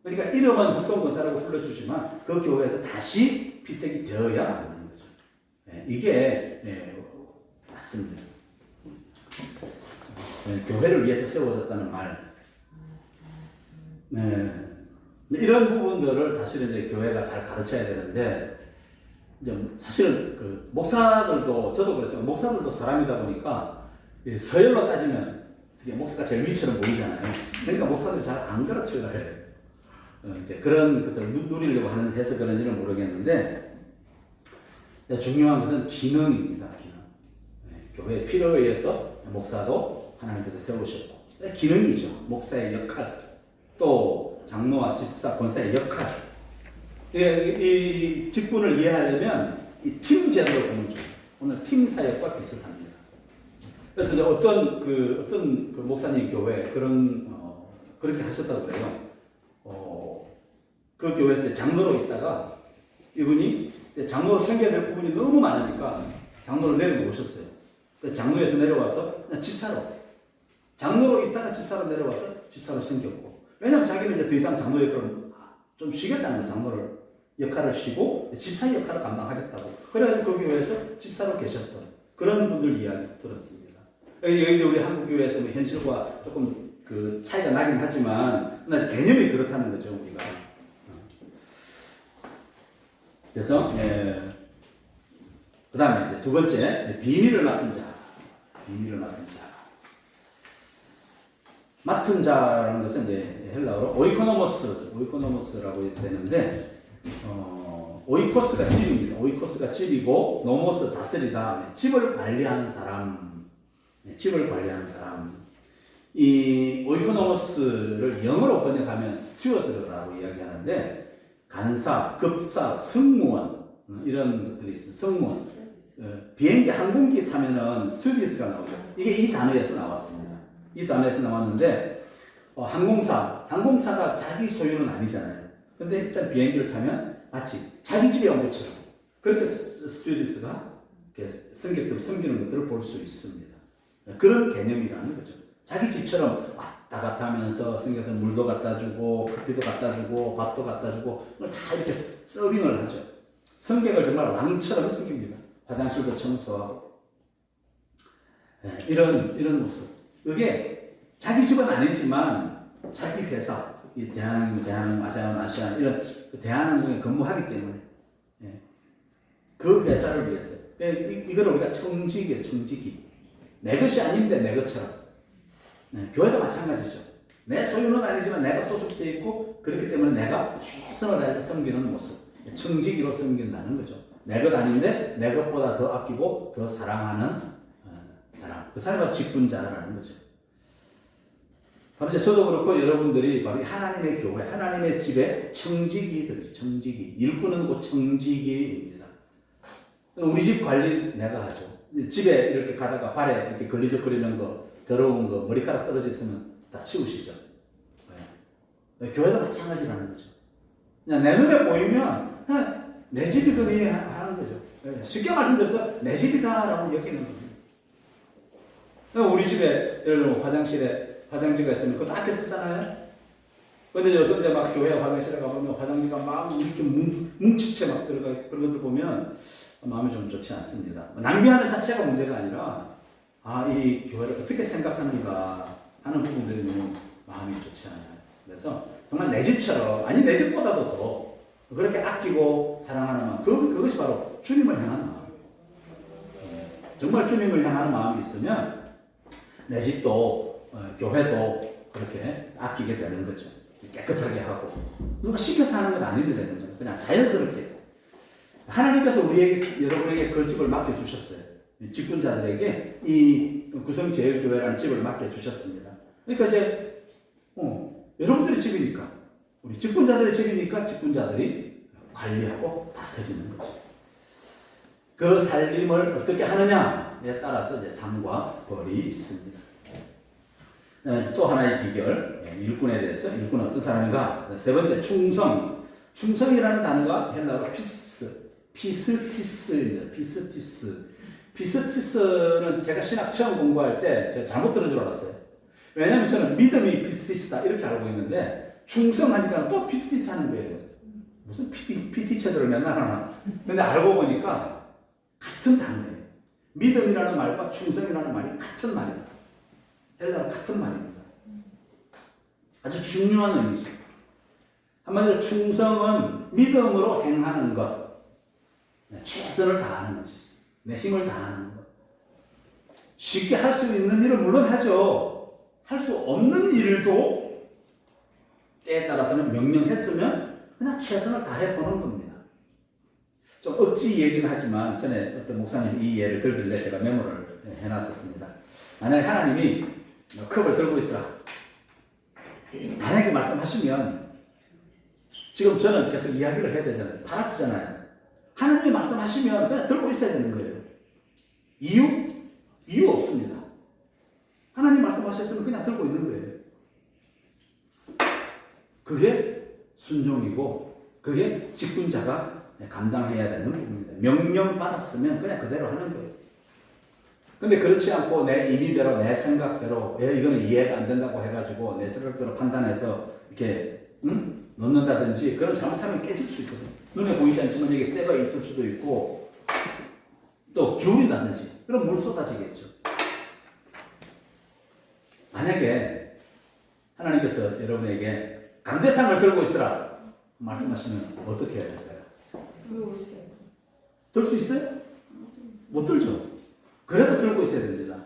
그러니까 이름은 협동권사라고 불러주지만 그 교회에서 다시 피택이 되어야 하는 거죠. 이게 맞습니다. 교회를 위해서 세워졌다는 말. 이런 부분들을 사실은 이제 교회가 잘 가르쳐야 되는데, 이제 사실은 그 목사들도, 저도 그렇지만 목사들도 사람이다 보니까 서열로 따지면 목사가 제일 위처럼 보이잖아요. 그러니까 목사들이 잘 안 가르쳐야 해요. 이제 그런 것들을 누리려고 해서 그런지는 모르겠는데, 중요한 것은 기능입니다. 기능. 교회의 필요에 의해서 목사도 하나님께서 세우셨고 기능이죠. 목사의 역할, 또 장로와 집사, 권사의 역할. 이 직분을 이해하려면 이 팀 제도를 보는 중. 오늘 팀 사역과 비슷합니다. 그래서 이제 어떤 그 목사님 교회 그렇게 하셨다고 그래요. 그 교회에서 이제 장로로 있다가 이분이 장로로 섬겨야 될 부분이 너무 많으니까 장로를 내려놓으셨어요. 장로에서 내려와서 그냥 집사로. 장로로 있다가 집사로 내려와서 집사로 섬겼고. 왜냐면 자기는 이제 더 이상 장로 역할을 좀 쉬겠다는 거예요. 장로를 역할을 쉬고 집사 역할을 감당하겠다고. 그래가지고 그 교회에서 집사로 계셨던 그런 분들 이야기 들었습니다. 여기 우리 한국 교회에서 뭐 현실과 조금 그 차이가 나긴 하지만 개념이 그렇다는 거죠, 우리가. 그래서 그 다음에 이제 두 번째 비밀을 맡은 자. 비밀을 맡은 자. 맡은 자라는 것은 이제 헬라어로 오이코노모스라고 되는데 오이코스가 집입니다. 오이코스가 집이고 노모스 다스리다. 집을 관리하는 사람. 집을 관리하는 사람. 이 오이코노모스를 영어로 번역하면 스튜어드라고 이야기하는데 간사, 급사, 승무원 이런 것들이 있습니다. 승무원. 비행기, 항공기 타면은 스튜디스가 나오죠. 이게 이 단어에서 나왔습니다. 이 단어에서 나왔는데 항공사가 자기 소유는 아니잖아요. 근데 일단 비행기를 타면 마치 자기 집에 온 것처럼 그렇게 스튜디스가 승객들을 섬기는 것들을 볼 수 있습니다. 그런 개념이라는 거죠. 자기 집처럼 왔다 갔다 하면서 승객들 물도 갖다 주고 커피도 갖다 주고 밥도 갖다 주고 다 이렇게 서빙을 하죠. 승객을 정말 왕처럼 섬깁니다. 화장실도 청소하고 이런 모습. 이게 자기 집은 아니지만 자기 회사, 대한항공, 아시아나 이런 대한항공에 근무하기 때문에 그 회사를 위해서 이걸 우리가 청지기예요. 청지기. 내 것이 아닌데 내 것처럼. 교회도 마찬가지죠. 내 소유는 아니지만 내가 소속되어 있고 그렇기 때문에 내가 최선을 다해서 섬기는 모습. 청지기로 섬긴다는 거죠. 내 것 아닌데 내 것보다 더 아끼고 더 사랑하는 사람. 그 사람이 직분자라는 거죠. 바로 이제 저도 그렇고 여러분들이 바로 하나님의 교회, 하나님의 집의 청지기들, 청지기. 일꾼은 곧 청지기입니다. 우리 집 관리 내가 하죠. 집에 이렇게 가다가 발에 이렇게 걸리적거리는 거, 더러운 거, 머리카락 떨어져 있으면 다 치우시죠. 교회도 마찬가지라는 거죠. 그냥 내 눈에 보이면 그냥 내 집이거니 하는 거죠. 쉽게 말씀드려서 내 집이다라고 여기는 겁니다. 우리 집에 예를 들면 화장지가 있으면 그것도 아껴 쓰잖아요. 근데 어떤 데 막 교회 화장실에 가보면 화장지가 막 이렇게 뭉치채 막 들어가 있고 그런 것들 보면 마음이 좀 좋지 않습니다. 낭비하는 자체가 문제가 아니라 이 교회를 어떻게 생각하는가 하는 부분들이 너무 마음이 좋지 않아요. 그래서 정말 내 집처럼, 아니 내 집보다도 더 그렇게 아끼고 사랑하는 마음, 그것이 바로 주님을 향하는 마음. 정말 주님을 향하는 마음이 있으면 내 집도 교회도 그렇게 아끼게 되는 거죠. 깨끗하게 하고 누가 시켜서 하는 건 아닌데 되는 거죠. 그냥 자연스럽게 하나님께서 여러분에게 그 집을 맡겨주셨어요. 직분자들에게 이 구성제일교회라는 집을 맡겨주셨습니다. 그러니까 이제 여러분들의 집이니까 우리 직분자들의 집이니까 직분자들이 관리하고 다스리는 거죠. 그 살림을 어떻게 하느냐에 따라서 이제 상과 벌이 있습니다. 또 하나의 비결, 일꾼에 대해서 일꾼은 어떤 사람인가? 세 번째, 충성. 충성이라는 단어가 헬라어로 피스티스입니다. 피스티스는 제가 신학 처음 공부할 때 제가 잘못 들은 줄 알았어요. 왜냐하면 저는 믿음이 피스티스다 이렇게 알고 있는데 충성하니까 또 피스티스 하는 거예요. 무슨 PT 체조를 맨날 하나. 근데 알고 보니까 같은 단어예요. 믿음이라는 말과 충성이라는 말이 같은 말이다. 헬라어 같은 말입니다. 아주 중요한 의미죠. 한마디로 충성은 믿음으로 행하는 것, 최선을 다하는 것이죠. 내 힘을 다하는 것. 쉽게 할 수 있는 일은 물론 하죠. 할 수 없는 일도 때에 따라서는 명령했으면 그냥 최선을 다해보는 겁니다. 좀 억지 얘기는 하지만 전에 어떤 목사님이 이 예를 들길래 제가 메모를 해놨었습니다. 만약에 하나님이 컵을 들고 있으라. 만약에 말씀하시면 지금 저는 계속 이야기를 해야 되잖아요. 발 아프잖아요. 하나님이 말씀하시면 그냥 들고 있어야 되는 거예요. 이유 없습니다. 하나님 말씀하셨으면 그냥 들고 있는 거예요. 그게 순종이고 그게 직분자가 감당해야 되는 부분입니다. 명령 받았으면 그냥 그대로 하는 거예요. 근데 그렇지 않고 내 임의대로 내 생각대로 이거는 이해가 안 된다고 해가지고 내 생각대로 판단해서 이렇게 놓는다든지 그런 잘못하면 깨질 수 있거든요. 눈에 보이지 않지만 여기 쇠가 있을 수도 있고 또 기울인다든지 그럼 물 쏟아지겠죠. 만약에 하나님께서 여러분에게 강대상을 들고 있으라 말씀하시면 어떻게 해야 될까요? 들 수 있어요? 못 들죠. 그래도 들고 있어야 됩니다.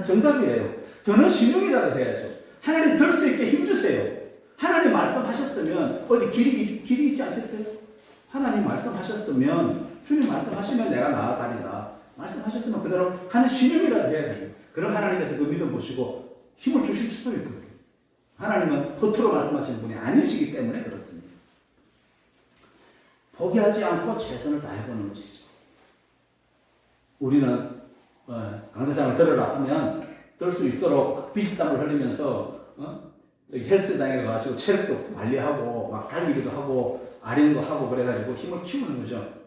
정답이에요. 더는 신용이라도 해야죠. 하나님 들 수 있게 힘주세요. 하나님 말씀하셨으면 어디 길이 있지 않겠어요? 하나님 말씀하셨으면 주님 말씀하시면 내가 나아가리라. 말씀하셨으면 그대로 하는 신용이라도 해야 돼요. 그럼 하나님께서 그 믿음 보시고 힘을 주실 수도 있거든요. 하나님은 허투루 말씀하시는 분이 아니시기 때문에 그렇습니다. 포기하지 않고 최선을 다해보는 것이죠. 우리는 강대상을 들으라 하면 들 수 있도록 비지땀을 흘리면서 저기 헬스장에 가가지고 체력도 관리하고 막 달리기도 하고 아린도 하고 그래가지고 힘을 키우는 거죠.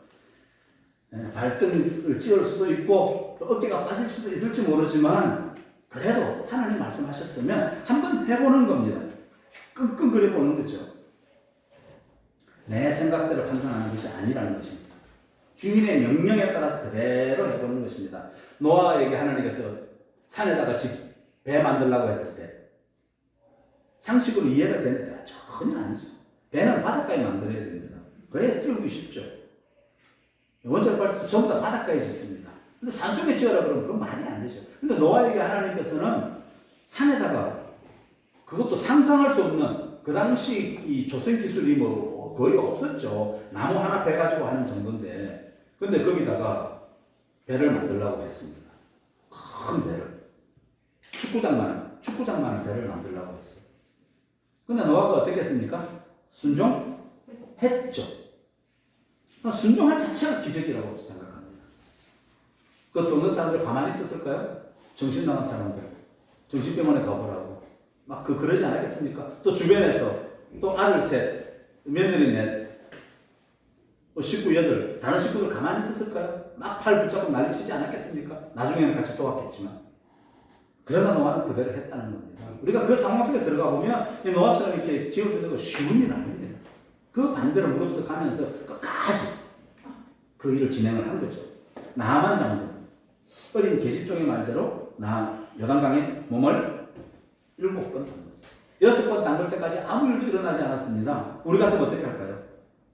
발등을 찌을 수도 있고 또 어깨가 빠질 수도 있을지 모르지만 그래도 하나님 말씀하셨으면 한번 해보는 겁니다. 끙끙거려 보는 거죠. 내 생각대로 판단하는 것이 아니라는 것입니다. 주인의 명령에 따라서 그대로 해보는 것입니다. 노아에게 하나님께서 산에다가 배 만들라고 했을 때 상식으로 이해가 되는 때가 전혀 아니죠. 배는 바닷가에 만들어야 됩니다. 그래야 띄우기 쉽죠. 원자력 발전소 전부 다 바닷가에 짓습니다. 근데 산속에 지어라 그러면 그건 말이 안 되죠. 근데 노아에게 하나님께서는 산에다가 그것도 상상할 수 없는 그 당시 이 조선 기술이 뭐 거의 없었죠. 나무 하나 베가지고 하는 정도인데 근데 거기다가 배를 만들라고 했습니다. 큰 배를. 축구장만한 배를 만들라고 했어요. 근데 노아가 어떻게 했습니까? 순종했죠. 순종할 자체가 기적이라고 생각합니다. 그 동네 사람들 가만히 있었을까요? 정신 나간 사람들. 정신병원에 가보라고. 막 그러지 않았겠습니까? 또 주변에서 또 아들 셋, 며느리 넷, 식구 8, 다른 식구들 가만히 있었을까요? 막 팔 붙잡고 난리치지 않았겠습니까? 나중에는 같이 도왔겠지만. 그러나 노아는 그대로 했다는 겁니다. 우리가 그 상황 속에 들어가 보면 이 노아처럼 이렇게 지어주는 거 쉬운 일 아닙니다. 그 반대로 무릅쓰 가면서 끝까지 그 일을 진행을 한 거죠. 나만 장군, 어린 계집종의 말대로 요단강에 몸을 7번 담갔어요. 6번 담글 때까지 아무 일도 일어나지 않았습니다. 우리 같으면 어떻게 할까요?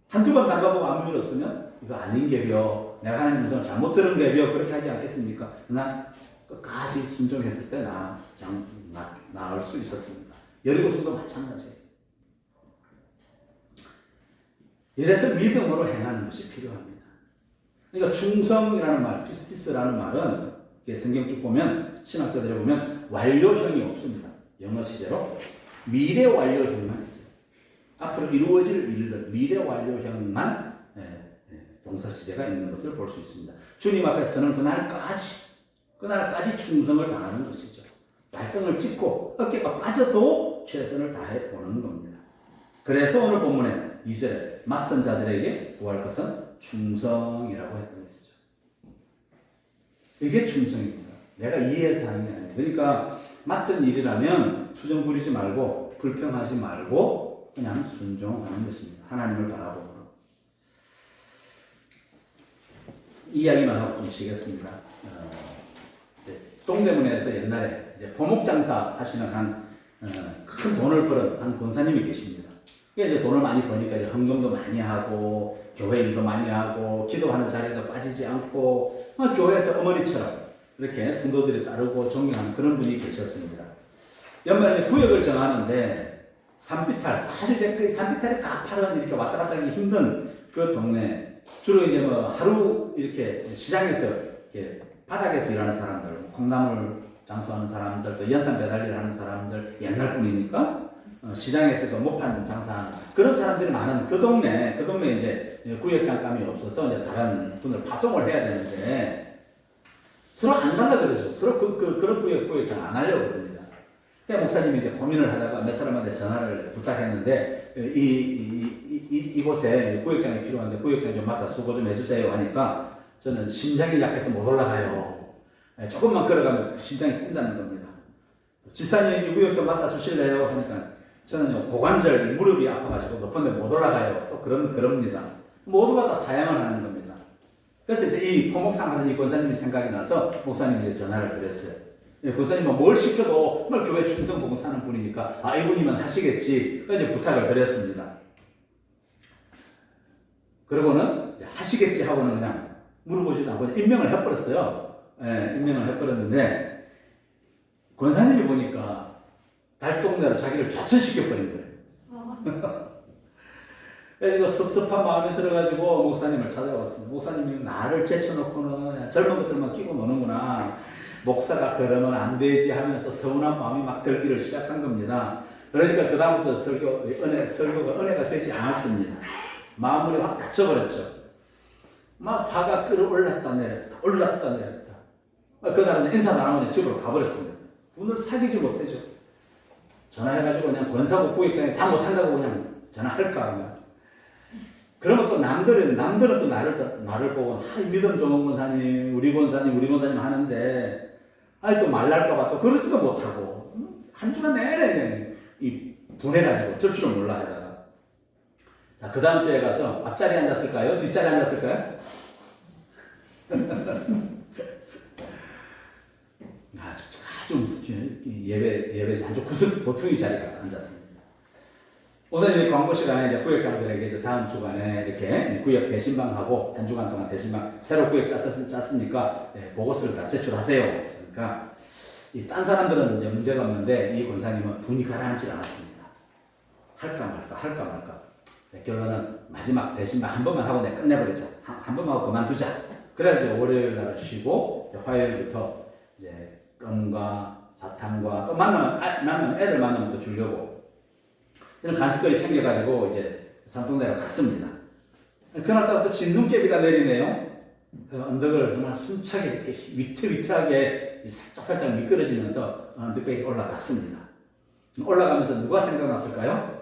한두 번 담가보고 아무 일 없으면 이거 아닌 게벼, 내가 하나님 말씀을 잘못 들은 게벼 그렇게 하지 않겠습니까? 그러나 끝까지 순종했을 때 나을 수 있었습니다. 여리고성도 마찬가지예요. 이래서 믿음으로 행하는 것이 필요합니다. 그러니까 충성이라는 말, 피스티스라는 말은 성경 쭉 보면 신학자들이 보면 완료형이 없습니다. 영어 시제로 미래 완료형만 있어요. 앞으로 이루어질 일들 미래 완료형만 동사 시제가 있는 것을 볼 수 있습니다. 주님 앞에서는 그날까지 충성을 다하는 것이죠. 발등을 찢고 어깨가 빠져도 최선을 다해 보는 겁니다. 그래서 오늘 본문에 2절에 맡은 자들에게 구할 것은 충성이라고 했던 것이죠. 이게 충성입니다. 내가 이해해서 하는 게 아니에요. 그러니까 맡은 일이라면 투정 부리지 말고 불평하지 말고 그냥 순종하는 것입니다. 하나님을 바라보고. 이야기만 하고 좀 쉬겠습니다. 동대문에서 옛날에 이제 포목장사 하시는 큰 돈을 벌은 한 권사님이 계십니다. 이제 돈을 많이 버니까 이제 헌금도 많이 하고 교회 일도 많이 하고 기도하는 자리에도 빠지지 않고 교회에서 어머니처럼 이렇게 성도들이 따르고 존경하는 그런 분이 계셨습니다. 연말에 구역을 정하는데 산비탈, 아주 대표의 산비탈이 가파른 이렇게 왔다 갔다 하기 힘든 그 동네 주로 이제 하루 이렇게 시장에서 이렇게 바닥에서 일하는 사람들 콩나물 장수하는 사람들, 또 연탄 배달일을 하는 사람들, 옛날 분이니까 시장에서도 목판 장사하는 그런 사람들이 많은 그 동네 이제 구역 장감이 없어서 이제 다른 분을 파송을 해야 되는데 서로 안 간다 그러죠. 서로 그런 구역장 안 하려고 그럽니다. 그러니까 목사님이 이제 고민을 하다가 몇 사람한테 전화를 부탁했는데 이곳에 구역장이 필요한데 구역장 좀 맡아 수고 좀 해주세요 하니까 저는 심장이 약해서 못 올라가요. 조금만 걸어가면 심장이 뛴다는 겁니다. 집사님 이 구역 좀 맡아 주실래요? 하니까 저는 고관절 무릎이 아파가지고 높은 데 못 올라가요. 또 그럽니다. 모두가 다 사양을 하는 겁니다. 그래서 이제 이 포목상 하는 이 권사님이 생각이 나서 목사님에게 전화를 드렸어요. 권사님은 뭘 시켜도 정말 교회 충성 봉사하는 분이니까 이분이면 하시겠지. 그래서 이제 부탁을 드렸습니다. 그러고는 이제 하시겠지 하고는 그냥 물어보지도 않고 임명을 해버렸어요. 임명을 해버렸는데 권사님이 보니까 달동네로 자기를 좌천시켜버린 거예요. 그래서 이거 섭섭한 마음이 들어가지고 목사님을 찾아왔습니다. 목사님이 나를 제쳐놓고는 젊은 것들만 끼고 노는구나. 목사가 그러면 안 되지 하면서 서운한 마음이 막 들기를 시작한 겁니다. 그러니까 그 다음부터 설교가 은혜가 되지 않았습니다. 마음이 확 닫혀버렸죠. 막 화가 끌어올랐다 내렸다, 올랐다 내렸다. 그날은 인사 나누고 집으로 가버렸습니다. 분을 사귀지 못하죠. 전화해가지고 그냥 권사고 구역장에 다 못한다고 그냥 전화할까. 그러면 또 남들은 또 나를 보고 믿음 좋은 권사님, 우리 권사님 하는데 또 말랄까봐 또 그러지도 못하고 한 주간 내내 이 분해가지고 절 줄을 몰라 하다가 자, 그 다음 주에 가서 앞자리에 앉았을까요? 뒷자리에 앉았을까요? 좀 예배 아주 구석 보통의 자리에 가서 앉았습니다. 목사님이 광고 시간에 이제 구역장들에게 다음 주간에 이렇게 구역 대신방하고 한 주간 동안 대신방 새로 구역 짰으니까 보고서를 다 제출하세요. 그러니까 이 딴 사람들은 이제 문제가 없는데 이 권사님은 분이 가라앉지 않았습니다. 할까 말까. 결론은 마지막 대신방 한 번만 하고 내가 끝내버리자. 한 번만 하고 그만두자. 그래야 이제 월요일 날 쉬고 화요일부터 이제 껌과 사탕과 또 만나면 애들 만나면 또 주려고 이런 간식거리 챙겨가지고 이제 산동네로 갔습니다. 그날따라 진눈깨비가 내리네요. 언덕을 정말 숨차게 이렇게 위태위태하게 살짝 미끄러지면서 언덕백에 올라갔습니다. 올라가면서 누가 생각났을까요?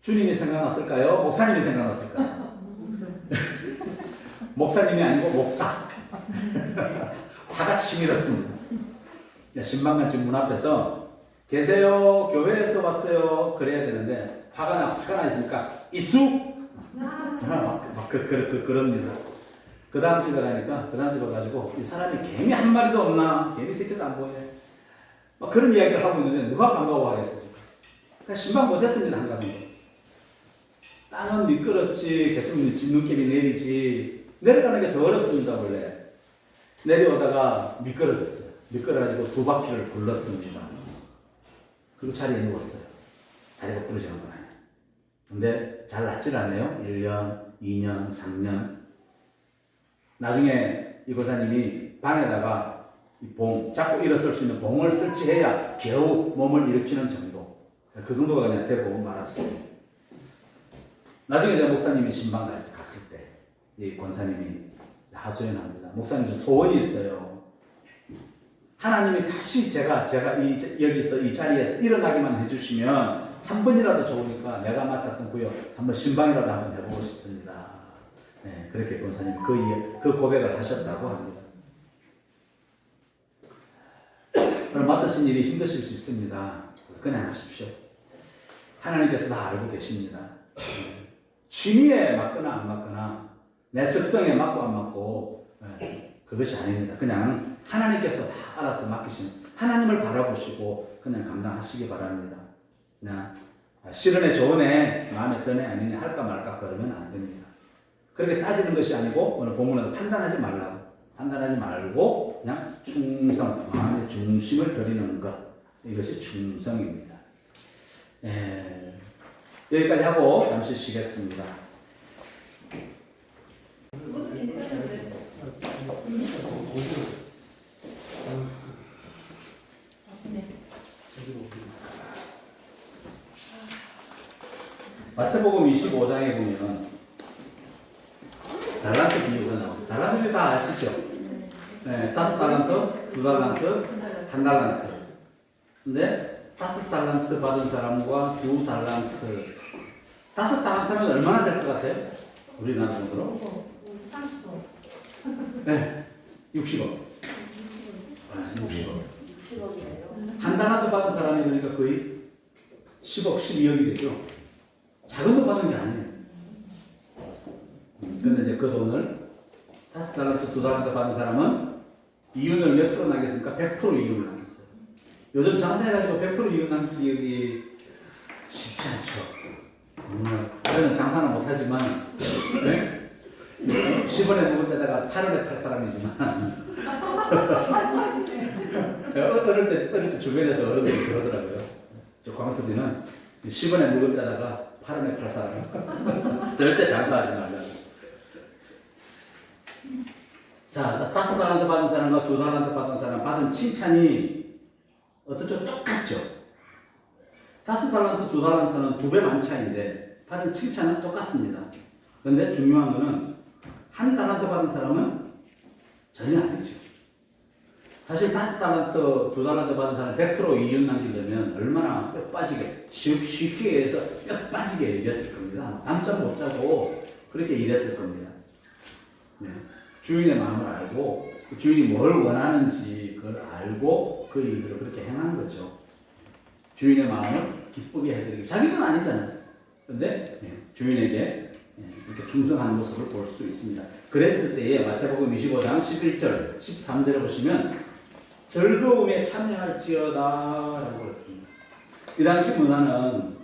주님이 생각났을까요? 목사님이 생각났을까요? 목사님이 아니고 목사. 화가 치밀었습니다. 신방관 집 문 앞에서 계세요? 교회에서 왔어요? 그래야 되는데 화가 나 있으니까 이쑥! 그럽니다. 그 다음 집에 가가지고 이 사람이 개미 한 마리도 없나? 개미 새끼도 안 보여. 막 그런 이야기를 하고 있는데 누가 반가워하겠어요? 그러니까 신방 못했습니다. 한 가정도. 땅은 미끄럽지, 계속 진눈깨비 내리지. 내려가는 게 더 어렵습니다, 원래. 내려오다가 미끄러졌어요. 미끄러가지고 두 바퀴를 굴렀습니다. 그리고 자리에 누웠어요. 다리가 부러지는 건 아니에요. 근데 잘 낫질 않네요. 1년, 2년, 3년. 나중에 이 고사님이 방에다가 이 봉, 자꾸 일어설 수 있는 봉을 설치해야 겨우 몸을 일으키는 정도. 그 정도가 그냥 되고 말았어요. 나중에 제가 목사님이 신방 갔을 때, 이 권사님이 하소연합니다. 목사님 소원이 있어요. 하나님이 다시 제가 여기서 이 자리에서 일어나기만 해주시면 한 번이라도 좋으니까 내가 맡았던 구역 한번 신방이라도 한번 해보고 싶습니다. 네, 그렇게 권사님이 그 고백을 하셨다고 합니다. 그럼 맡으신 일이 힘드실 수 있습니다. 그냥 하십시오. 하나님께서 다 알고 계십니다. 취미에 맞거나 안 맞거나 내 적성에 맞고 안 맞고 그것이 아닙니다. 그냥 하나님께서 다 알아서 맡기시는 하나님을 바라보시고 그냥 감당하시기 바랍니다. 그냥 싫으네 좋으네 마음에 드네 아니네 할까 말까 그러면 안 됩니다. 그렇게 따지는 것이 아니고 오늘 본문에도 판단하지 말고 그냥 충성, 마음의 중심을 드리는 것 이것이 충성입니다. 여기까지 하고 잠시 쉬겠습니다. 그것도 괜찮은데. 마태복음 25장에 보면 달란트 비유가 나오죠. 달란트 비유 다 아시죠? 네, 5달란트, 2달란트, 1달란트. 근데 5달란트 받은 사람과 2달란트. 5달란트면 얼마나 될 것 같아요? 우리나라 돈으로? 30원. 네, 60억. 60억. 60원이에요. 1달란트 받은 사람이 그러니까 거의 10억, 12억이 되죠. 작은 돈 받은 게 아니에요. 근데 이제 그 돈을 5달란트, 2달란트 받은 사람은 이윤을 몇 프로 나겠습니까? 100% 이윤을 나겠어요. 요즘 장사해가지고 100% 이윤 남기기 쉽지 않죠. 저는 장사는 못하지만, 네? 10원에 묵은 데다가 8원에 팔 사람이지만, 어릴 때 주변에서 어른들이 그러더라고요. 저 광수비는 10원에 묵은 데다가 8원에 팔 사람. 절대 장사하지 말라고. 자, 5달란트 받은 사람과 2달란트 받은 사람 받은 칭찬이 어떻죠? 똑같죠? 5달란트, 2달란트는 2배 만 차이인데 받은 칭찬은 똑같습니다. 그런데 중요한 거는 1달란트 받은 사람은 전혀 아니죠. 사실 5달란트, 2달란트 받은 사람 100% 이윤 남기려면 얼마나 뼈 빠지게, 쉽게 해서 뼈 빠지게 일했을 겁니다. 밤잠 못 자고 그렇게 일했을 겁니다. 네. 주인의 마음을 알고 그 주인이 뭘 원하는지 그걸 알고 그 일들을 그렇게 행한 거죠. 주인의 마음을 기쁘게 해드리고 자기 돈 아니잖아요. 그런데 주인에게 이렇게 충성하는 모습을 볼 수 있습니다. 그랬을 때에 마태복음 25장 11절, 13절에 보시면 즐거움에 참여할지어다 라고 했습니다. 이 당시 문화는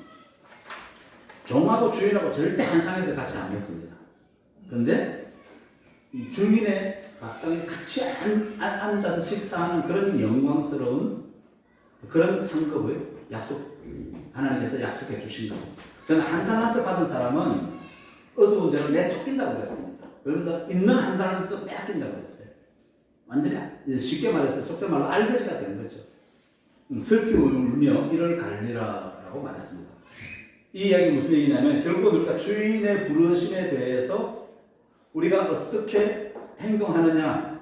종하고 주인하고 절대 한 상에서 같이 안 먹습니다. 그런데 이 주인의 밥상에 같이 앉아서 식사하는 그런 영광스러운 그런 상급을 하나님께서 약속해 주신 거예요. 저는 1달란트 받은 사람은 어두운 데로 내쫓긴다고 그랬습니다. 그러면서 있는 1달란트도 빼앗긴다고 그랬어요. 완전히 쉽게 말해서 속된 말로 알거지가 된 거죠. 슬피 울며 이를 갈리라라고 말했습니다. 이 이야기 무슨 얘기냐면 결국 우리가 주인의 부르심에 대해서 우리가 어떻게 행동하느냐,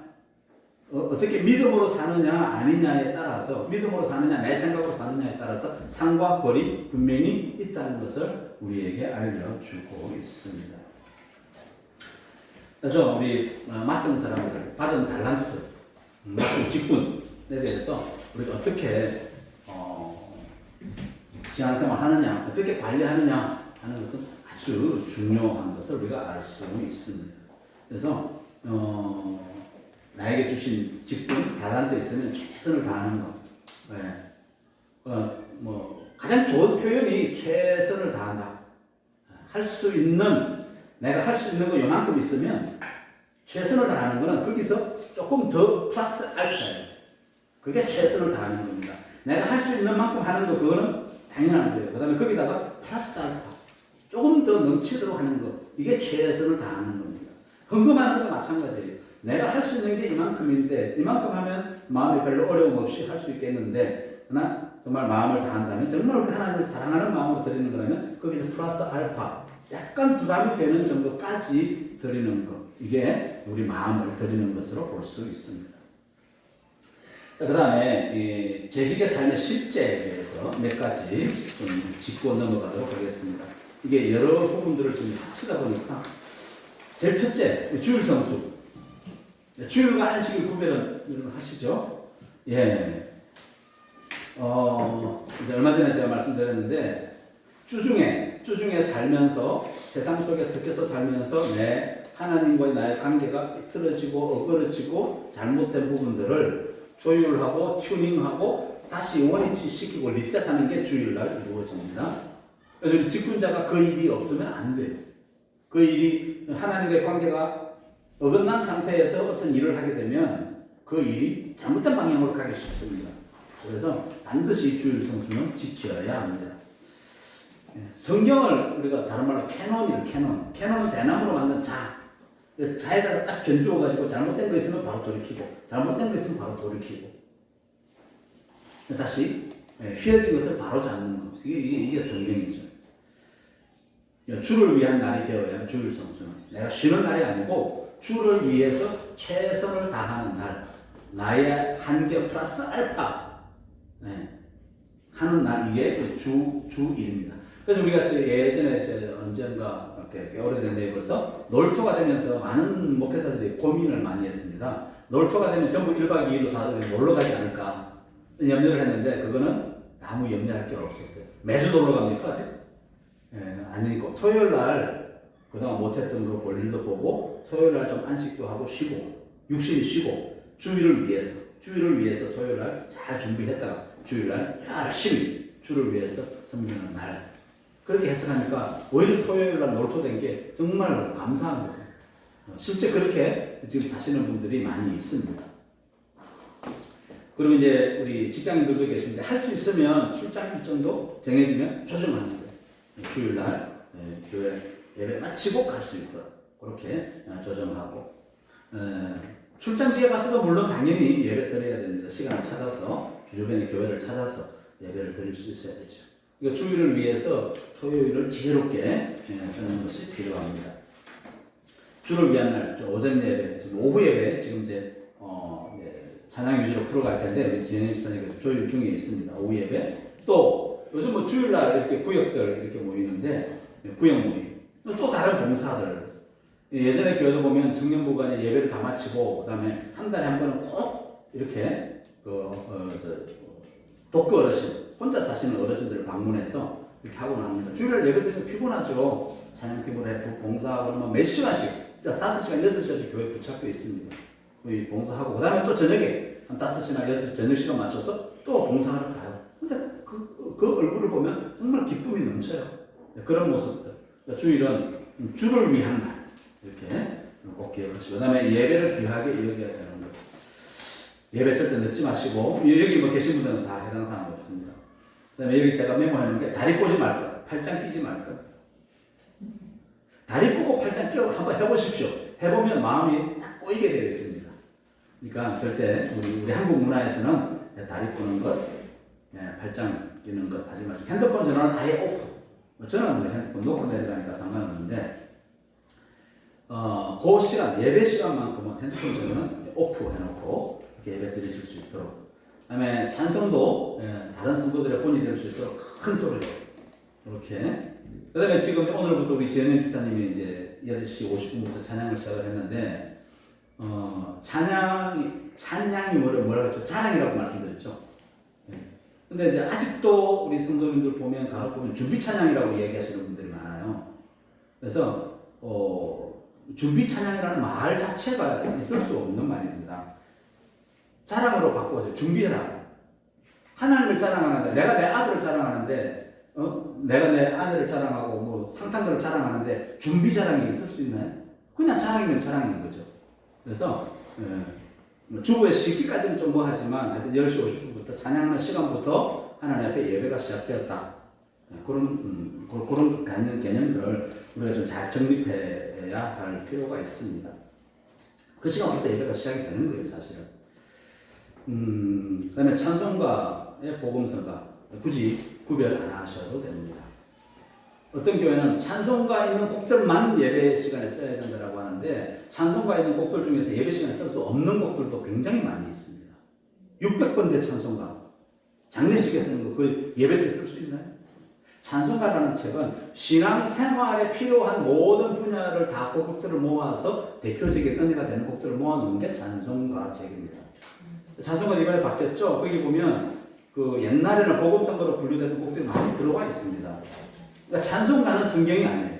어떻게 믿음으로 사느냐 아니냐에 따라서 믿음으로 사느냐 내 생각으로 사느냐에 따라서 상과 벌이 분명히 있다는 것을 우리에게 알려주고 있습니다. 그래서 우리 맡은 사람들 받은 달란트, 맡은 직분에 대해서 우리가 어떻게 신앙생활 하느냐, 어떻게 관리하느냐 하는 것은 아주 중요한 것을 우리가 알 수 있습니다. 그래서 나에게 주신 직분, 달란트에 있으면 최선을 다하는 것. 네. 가장 좋은 표현이 최선을 다한다. 내가 할 수 있는 거 요만큼 있으면 최선을 다하는 거는 거기서 조금 더 플러스 알파예요. 그게 최선을 다하는 겁니다. 내가 할 수 있는 만큼 하는 거, 그거는 당연한 거예요. 그 다음에 거기다가 플러스 알파. 조금 더 넘치도록 하는 거. 이게 최선을 다하는 겁니다. 헌금하는 것도 마찬가지예요. 내가 할 수 있는 게 이만큼인데, 이만큼 하면 마음이 별로 어려움 없이 할 수 있겠는데, 그러나 정말 마음을 다한다면, 정말 우리 하나님을 사랑하는 마음으로 드리는 거라면, 거기서 플러스 알파, 약간 부담이 되는 정도까지 드리는 것. 이게 우리 마음을 드리는 것으로 볼 수 있습니다. 자, 그 다음에 재직의 삶의 실제에 대해서 몇 가지 좀 짚고 넘어가도록 하겠습니다. 이게 여러 부분들을 좀 하시다 보니까, 제일 첫째, 주일 성수. 주일과 안식일 구별은 하시죠? 예. 이제 얼마 전에 제가 말씀드렸는데, 주중에 살면서, 세상 속에 섞여서 살면서 내 하나님과의 나의 관계가 삐뚤어지고 어그러지고 잘못된 부분들을 조율하고 튜닝하고 다시 원위치시키고 리셋하는 게 주일날 이루어집니다. 그래서 우리 직분자가 그 일이 없으면 안 돼요. 그 일이 하나님과의 관계가 어긋난 상태에서 어떤 일을 하게 되면 그 일이 잘못된 방향으로 가기 쉽습니다. 그래서 반드시 주일 성수는 지켜야 합니다. 성경을 우리가 다른 말로 캐논이에요. 캐논은 대나무로 만든 자에다가 딱 견주어가지고 잘못된 거 있으면 바로 돌이키고 잘못된 거 있으면 바로 돌이키고 다시 휘어진 것을 바로 잡는 거. 이게 성경이죠. 주를 위한 날이 되어야 주일 성수는 내가 쉬는 날이 아니고 주를 위해서 최선을 다하는 날, 나의 한계 플러스 알파 하는 날, 이게 주일입니다. 그래서 우리가 예전에 언젠가 이렇게 꽤 오래됐는데 벌써 놀토가 되면서 많은 목회자들이 고민을 많이 했습니다. 놀토가 되면 전부 1박 2일로 다들 놀러 가지 않을까 염려를 했는데 그거는 아무 염려할 게 없었어요. 매주 놀러 갑니까? 아니고 토요일 날 그동안 못했던 그 볼일도 보고 토요일 날 좀 안식도 하고 쉬고 육신이 쉬고 주일을 위해서 토요일 날 잘 준비했다가 주일 날 열심히 주를 위해서 섬기는 날, 그렇게 해석하니까 오히려 토요일 날 놀토된 게 정말 감사한 거예요. 실제 그렇게 지금 사시는 분들이 많이 있습니다. 그리고 이제 우리 직장인들도 계신데 할 수 있으면 출장 일정도 정해지면 조정하는 거예요. 주일 날 교회 예배 마치고 갈 수 있도록 그렇게 조정하고, 출장지에 가서도 물론 당연히 예배 드려야 됩니다. 시간을 찾아서 주변의 교회를 찾아서 예배를 드릴 수 있어야 되죠. 이거 주일을 위해서 토요일을 지혜롭게 쓰는 것이 필요합니다. 주를 위한 날, 오전 예배, 지금 오후 예배, 지금 이제 찬양 위주로 풀어갈 텐데 우리 진행해 집사님께서 조율 중에 있습니다. 오후 예배. 또 요즘 뭐 주일날 이렇게 구역들 이렇게 모이는데 구역 모임. 또 다른 봉사들. 예전에 교회도 보면 청년부가 예배를 다 마치고 그다음에 한 달에 한 번은 꼭 이렇게 독거 어르신, 혼자 사시는 어르신들을 방문해서 이렇게 하고 나옵니다. 주일날 예배 드리면 피곤하죠. 찬양팀으로 해 봉사하고 몇 시간씩, 5시간, 6시간씩 교회 붙잡고 있습니다. 우리 봉사하고 그다음에 또 저녁에 한 5시나 6시 저녁 시간 맞춰서 또 봉사하러 가요. 근데 그 얼굴을 보면 정말 기쁨이 넘쳐요. 그런 모습들. 그러니까 주일은 주를 위한 날, 이렇게 꼭 기억하시고, 그다음에 예배를 귀하게 여겨야 되는 것. 예배 절대 늦지 마시고, 여기 뭐 계신 분들은 다 해당 사항 없습니다. 그다음에 여기 제가 메모해 놓은 게 다리 꼬지 말 것, 팔짱 끼지 말 것. 다리 꼬고 팔짱 끼고 한번 해보십시오. 해보면 마음이 딱 꼬이게 되어 있습니다. 그러니까 절대 우리 한국 문화에서는 다리 꼬는 것, 팔짱 끼는 것 하지 마시고, 핸드폰 전화는 아예 오프. 저는 뭐 핸드폰 놓고 내려가니까 상관없는데, 그 시간, 예배 시간만큼은 핸드폰 전화는 오프 해놓고 이렇게 예배 드리실 수 있도록. 그 다음에 찬송도 다른 성도들의 본이 될 수 있도록 큰 소리로 이렇게. 그 다음에 지금 오늘부터 우리 지현영 집사님이 이제 8시 50분부터 찬양을 시작을 했는데, 찬양이 뭐라고 했죠? 자랑이라고 말씀드렸죠. 근데 이제 아직도 우리 성도님들 보면 간혹 보면 준비 찬양이라고 얘기하시는 분들이 많아요. 그래서 준비 찬양이라는 말 자체가 있을 수 없는 말입니다. 자랑으로 바꿔서 준비해라. 하나님을 자랑하는데, 내가 내 아들을 자랑하는데, 내가 내 아내를 자랑하고 뭐 상탄들을 자랑하는데 준비 자랑이 있을 수 있나요? 그냥 자랑이면 자랑인 거죠. 그래서 주부의 시기까지는 좀 뭐하지만 하여튼 10시 50분부터 찬양하는 시간부터 하나님 앞에 예배가 시작되었다. 그런 개념들을 우리가 좀 잘 정립해야 할 필요가 있습니다. 그 시간부터 예배가 시작이 되는 거예요, 사실은. 그 다음에 찬송가의 복음성가 굳이 구별 안 하셔도 됩니다. 어떤 교회는 찬송가 있는 곡들만 예배 시간에 써야 된다고 하는데, 찬송가 있는 곡들 중에서 예배 시간에 쓸 수 없는 곡들도 굉장히 많이 있습니다. 600번 된 찬송가, 장례식에 쓰는 거, 그 예배 때 쓸 수 있나요? 찬송가라는 책은 신앙 생활에 필요한 모든 분야를 다 그 곡들을 모아서 대표적인 은혜가 되는 곡들을 모아놓은 게 찬송가 책입니다. 찬송가 이번에 바뀌었죠? 거기 보면 그 옛날에는 복음성가로 분류되는 곡들이 많이 들어와 있습니다. 그러니까 찬송가는 성경이 아니에요.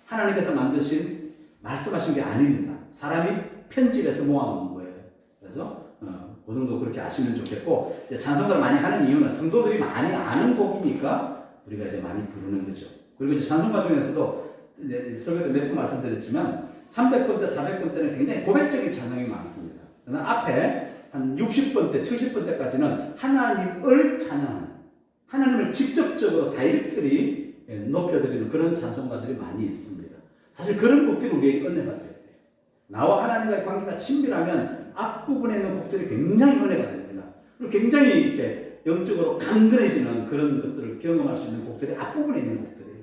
하나님께서 만드신, 말씀하신 게 아닙니다. 사람이 편집해서 모아놓은 거예요. 그래서 그 정도 그렇게 아시면 좋겠고, 이제 찬송가를 많이 하는 이유는 성도들이 많이 아는 곡이니까 우리가 이제 많이 부르는 거죠. 그리고 이제 찬송가 중에서도 설교 때 몇 번 말씀드렸지만 300번 때, 400번 때는 굉장히 고백적인 찬양이 많습니다. 그러나 앞에 한 60번 때, 70번 때까지는 하나님을 찬양하는, 하나님을 직접적으로 다이렉트리 높여드리는 그런 찬송가들이 많이 있습니다. 사실 그런 곡들이 우리에게 은혜가 돼요. 나와 하나님과의 관계가 친밀하면 앞부분에 있는 곡들이 굉장히 은혜가 됩니다. 그리고 굉장히 이렇게 영적으로 강건해지는 그런 것들을 경험할 수 있는 곡들이 앞부분에 있는 곡들이에요.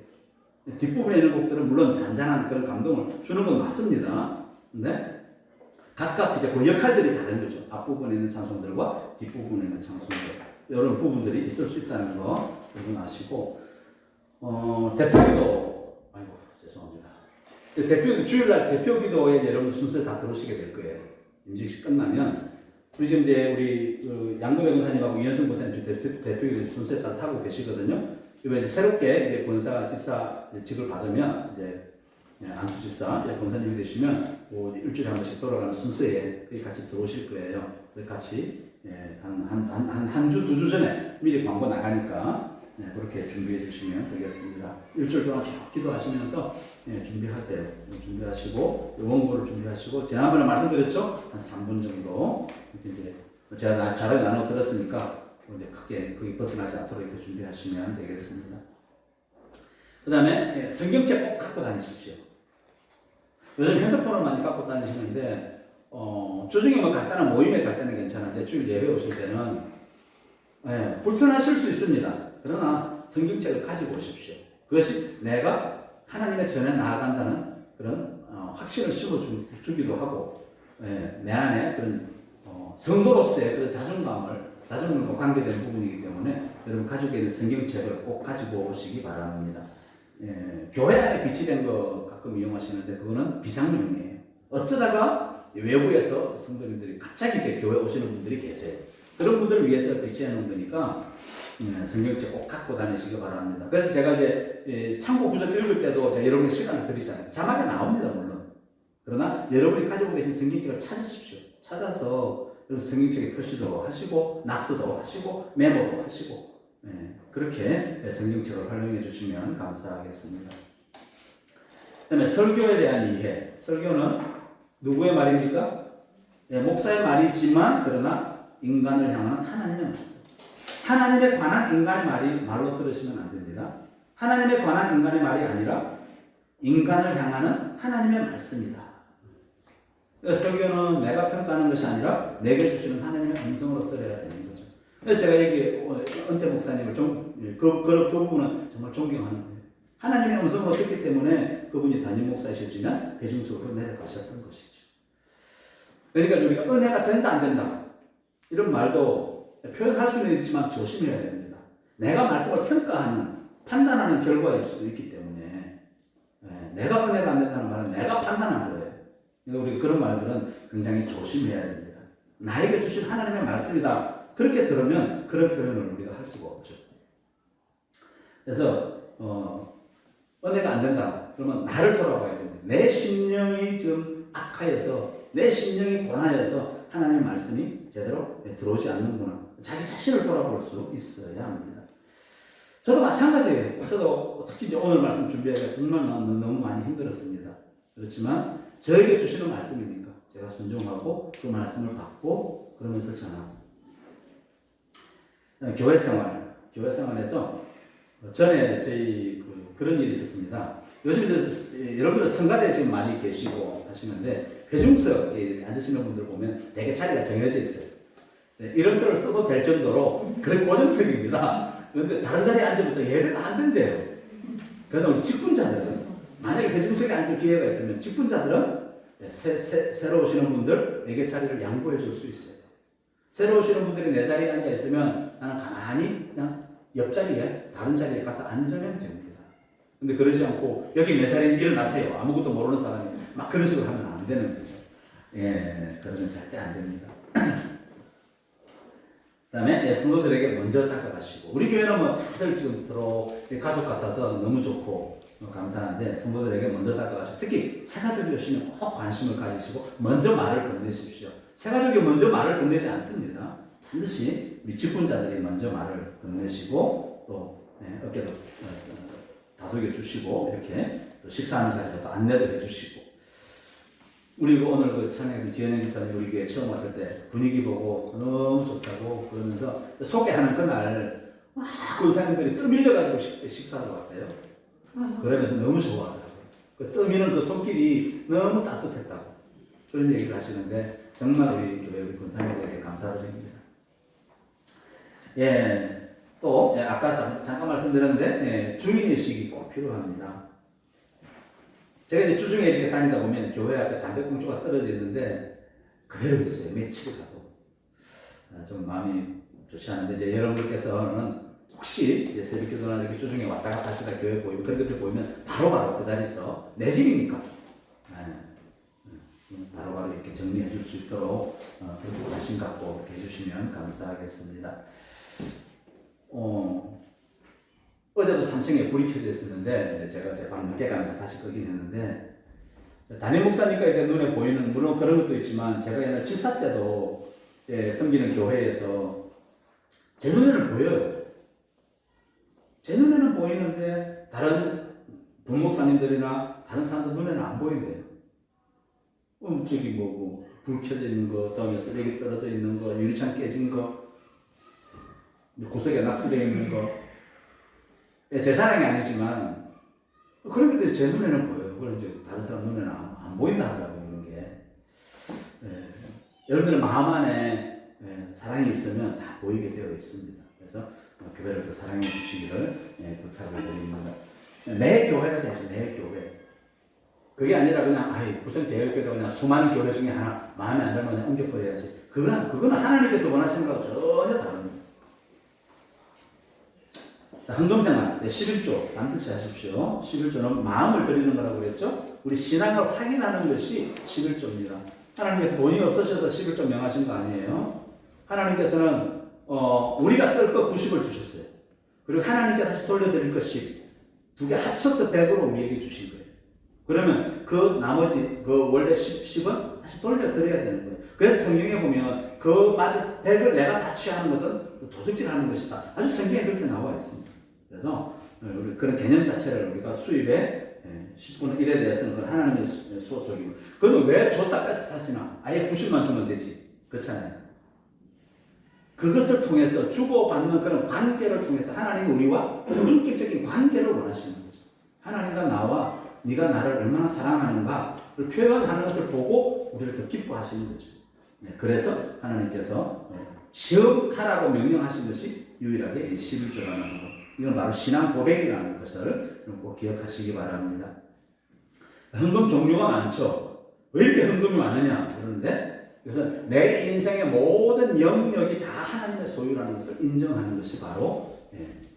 뒷부분에 있는 곡들은 물론 잔잔한 그런 감동을 주는 건 맞습니다. 근데 각각 이제 그 역할들이 다른 거죠. 앞부분에 있는 찬송들과 뒷부분에 있는 찬송들. 이런 부분들이 있을 수 있다는 거 여러분 아시고, 대표기도, 아이고, 죄송합니다. 주일날 대표기도에 여러분 순서에 다 들어오시게 될 거예요. 임직식 끝나면. 우리 지금 이제 우리 양금의 권사님하고 이현승 권사님 대표기도 순서에 다 하고 계시거든요. 이번에 이제 새롭게 이제 권사 집사직을 받으면 이제 안수 집사 권사님이 되시면 뭐 일주일에 한 번씩 돌아가는 순서에 같이 들어오실 거예요. 같이 한 주, 2주 전에 미리 광고 나가니까 그렇게 준비해 주시면 되겠습니다. 일주일 동안 쭉 기도하시면서 준비하세요. 준비하시고 원고를 준비하시고 지난번에 말씀드렸죠? 한 3분 정도 이제 제가 잘 나눠 들었으니까 이제 크게 거기 벗어나지 않도록 이렇게 준비하시면 되겠습니다. 그 다음에 성경책 꼭 갖고 다니십시오. 요즘 핸드폰을 많이 갖고 다니시는데 주중에 뭐 간단한 모임에 갈 때는 괜찮은데 주일 예배 오실 때는 불편하실 수 있습니다. 그러나 성경책을 가지고 오십시오. 그것이 내가 하나님의 전에 나아간다는 그런 확신을 심어주기도 하고 내 안에 그런 성도로서의 그런 자존감과 관계된 부분이기 때문에 여러분 가지고 있는 성경책을 꼭 가지고 오시기 바랍니다. 교회 안에 비치된 거 가끔 이용하시는데 그거는 비상용이에요. 어쩌다가 외부에서 성도님들이 갑자기 이렇게 교회 오시는 분들이 계세요. 그런 분들을 위해서 비치해 놓은 거니까 성경책 꼭 갖고 다니시기 바랍니다. 그래서 제가 이제 참고 구절 읽을 때도 제가 여러분의 시간을 드리잖아요. 자막에 나옵니다, 물론. 그러나 여러분이 가지고 계신 성경책을 찾으십시오. 찾아서 성경책에 표시도 하시고 낙서도 하시고 메모도 하시고 그렇게 성경책을 활용해 주시면 감사하겠습니다. 그 다음에 설교에 대한 이해. 설교는 누구의 말입니까? 목사의 말이지만 그러나 인간을 향하는 하나님의 말씀. 하나님에 관한 인간의 말로 들으시면 안 됩니다. 하나님에 관한 인간의 말이 아니라 인간을 향하는 하나님의 말씀이다. 설교는 내가 평가하는 것이 아니라 내게 주시는 하나님의 음성으로 들어야 되는 거죠. 제가 여기 은퇴 목사님을 그 부분은 정말 존경하는 거예요. 하나님의 음성으로 듣기 때문에 그분이 담임 목사이셨지만 대중적으로 내려가셨던 것이죠. 그러니까 우리가 은혜가 된다 안 된다 이런 말도 표현할 수는 있지만 조심해야 됩니다. 내가 말씀을 평가하는 판단하는 결과일 수도 있기 때문에 내가 은혜가 안 된다는 말은 내가 판단한 거예요. 그러니까 우리 그런 말들은 굉장히 조심해야 됩니다. 나에게 주신 하나님의 말씀이다. 그렇게 들으면 그런 표현을 우리가 할 수가 없죠. 그래서 은혜가 안 된다. 그러면 나를 돌아봐야 됩니다. 내 심령이 지금 악하여서 내 심령이 고난해서 하나님의 말씀이 제대로 들어오지 않는구나. 자기 자신을 돌아볼 수 있어야 합니다. 저도 마찬가지예요. 저도 특히 이제 오늘 말씀 준비하기가 정말 너무 많이 힘들었습니다. 그렇지만 저에게 주시는 말씀이니까 제가 순종하고 그 말씀을 받고 그러면서 전하고. 교회 생활에서 전에 저희 그런 일이 있었습니다. 요즘 여러분들 성가대 지금 많이 계시고 하시는데 회중석에 앉으시는 분들 보면 되게 자리가 정해져 있어요. 이런 표를 써도 될 정도로 그런 고정석입니다. 그런데 다른 자리에 앉으면 예배가 안 된대요. 그러나 우리 직분자들은 만약에 회중석에 앉을 기회가 있으면 직분자들은 새로 오시는 분들에게 자리를 양보해 줄 수 있어요. 새로 오시는 분들이 내 자리에 앉아 있으면 나는 가만히 그냥 옆자리에 다른 자리에 가서 앉으면 됩니다. 근데 그러지 않고 여기 내 자리에 일어나세요. 아무것도 모르는 사람이 막 그런 식으로 하면 안 되는 거죠. 그러면 절대 안 됩니다. 그 다음에 성도들에게 먼저 다가가시고 우리 교회는 뭐 다들 지금 가족 같아서 너무 좋고 감사한데 성도들에게 먼저 다가가시고 특히 새가족이 오시면 꼭 관심을 가지시고 먼저 말을 건네십시오. 새가족이 먼저 말을 건네지 않습니다. 반드시 우리 직분자들이 먼저 말을 건네시고 또 어깨도 다독여 주시고 이렇게 또 식사하는 자리에 또 안내도 해주시고 우리 오늘 찬양 지연영 집사님 우리 교회 처음 왔을 때 분위기 보고 너무 좋다고 그러면서 소개하는 그날 막 권사님들이 떠밀려가지고 식사하러 왔대요. 그러면서 너무 좋아하더라고요. 그 떠미는 그 손길이 너무 따뜻했다고 그런 얘기를 하시는데 정말 우리 교회 우리 권사님들에게 감사드립니다. 또 아까 잠깐 말씀드렸는데 주인의식이 꼭 필요합니다. 제가 이제 주중에 이렇게 다니다 보면 교회 앞에 담배꽁초가 떨어져 있는데 그대로 있어요. 며칠 가도. 좀 마음이 좋지 않은데 이제 여러분들께서는 혹시 이제 새벽 기도나 이렇게 주중에 왔다 갔다 하시다 교회 보이면 그런 것들 보이면 바로바로 그 자리에서 내 집이니까 바로바로 이렇게 정리해 줄 수 있도록 그렇게 관심 갖고 이렇게 해주시면 감사하겠습니다. 어제도 3층에 불이 켜져 있었는데 제가 이제 밤 늦게 가면서 다시 끄긴 했는데 담임 목사니까 이렇게 눈에 보이는 물론 그런 것도 있지만 제가 옛날 집사 때도 섬기는 교회에서 제 눈에는 보여요. 제 눈에는 보이는데 다른 부목사님들이나 다른 사람들 눈에는 안 보인대요. 저기 불 켜져 있는 거, 다음에 쓰레기 떨어져 있는 거, 유리창 깨진 거, 구석에 낙서되어 있는 거. 제 자랑이 아니지만 그런 것들이 제 눈에는 보여요. 그럼 이제 다른 사람 눈에는 안 보인다 하더라고요. 이런 게. 여러분들의 마음 안에 사랑이 있으면 다 보이게 되어 있습니다. 그래서 교회를 더 사랑해 주시기를 부탁을 드립니다. 내 교회가 되죠. 내 교회. 그게 아니라 그냥 구성제일교회가 그냥 수많은 교회 중에 하나 마음에 안 들면 그냥 옮겨버려야지. 그거는 하나님께서 원하시는 거하고 전혀 다릅니다. 자, 헌금생활 11조 반드시 하십시오. 11조는 마음을 드리는 거라고 그랬죠. 우리 신앙을 확인하는 것이 11조입니다. 하나님께서 돈이 없으셔서 11조 명하신 거 아니에요. 하나님께서는 우리가 쓸 것 90을 주셨어요. 그리고 하나님께 다시 돌려드릴 것 10. 두 개 합쳐서 100으로 우리에게 주신 거예요. 그러면 그 나머지 원래 10은 다시 돌려드려야 되는 거예요. 그래서 성경에 보면 그 마저 100을 내가 다 취하는 것은 도둑질하는 것이다. 아주 성경에 그렇게 나와 있습니다. 그래서 우리 그런 개념 자체를 우리가 수입의 10분의 1에 대해서는 그건 하나님의 소속이고, 그건 왜 줬다 뺐다 하시나? 아예 90만 주면 되지. 그렇잖아요. 그것을 통해서 주고받는 그런 관계를 통해서 하나님이 우리와 인격적인 관계를 원하시는 거죠. 하나님과 나와 네가 나를 얼마나 사랑하는가를 표현하는 것을 보고 우리를 더 기뻐하시는 거죠. 그래서 하나님께서 시험하라고 명령하신 것이 유일하게 11조라는 것. 이건 바로 신앙 고백이라는 것을 꼭 기억하시기 바랍니다. 헌금 종류가 많죠. 왜 이렇게 헌금이 많으냐 그러는데, 그래서 내 인생의 모든 영역이 다 하나님의 소유라는 것을 인정하는 것이 바로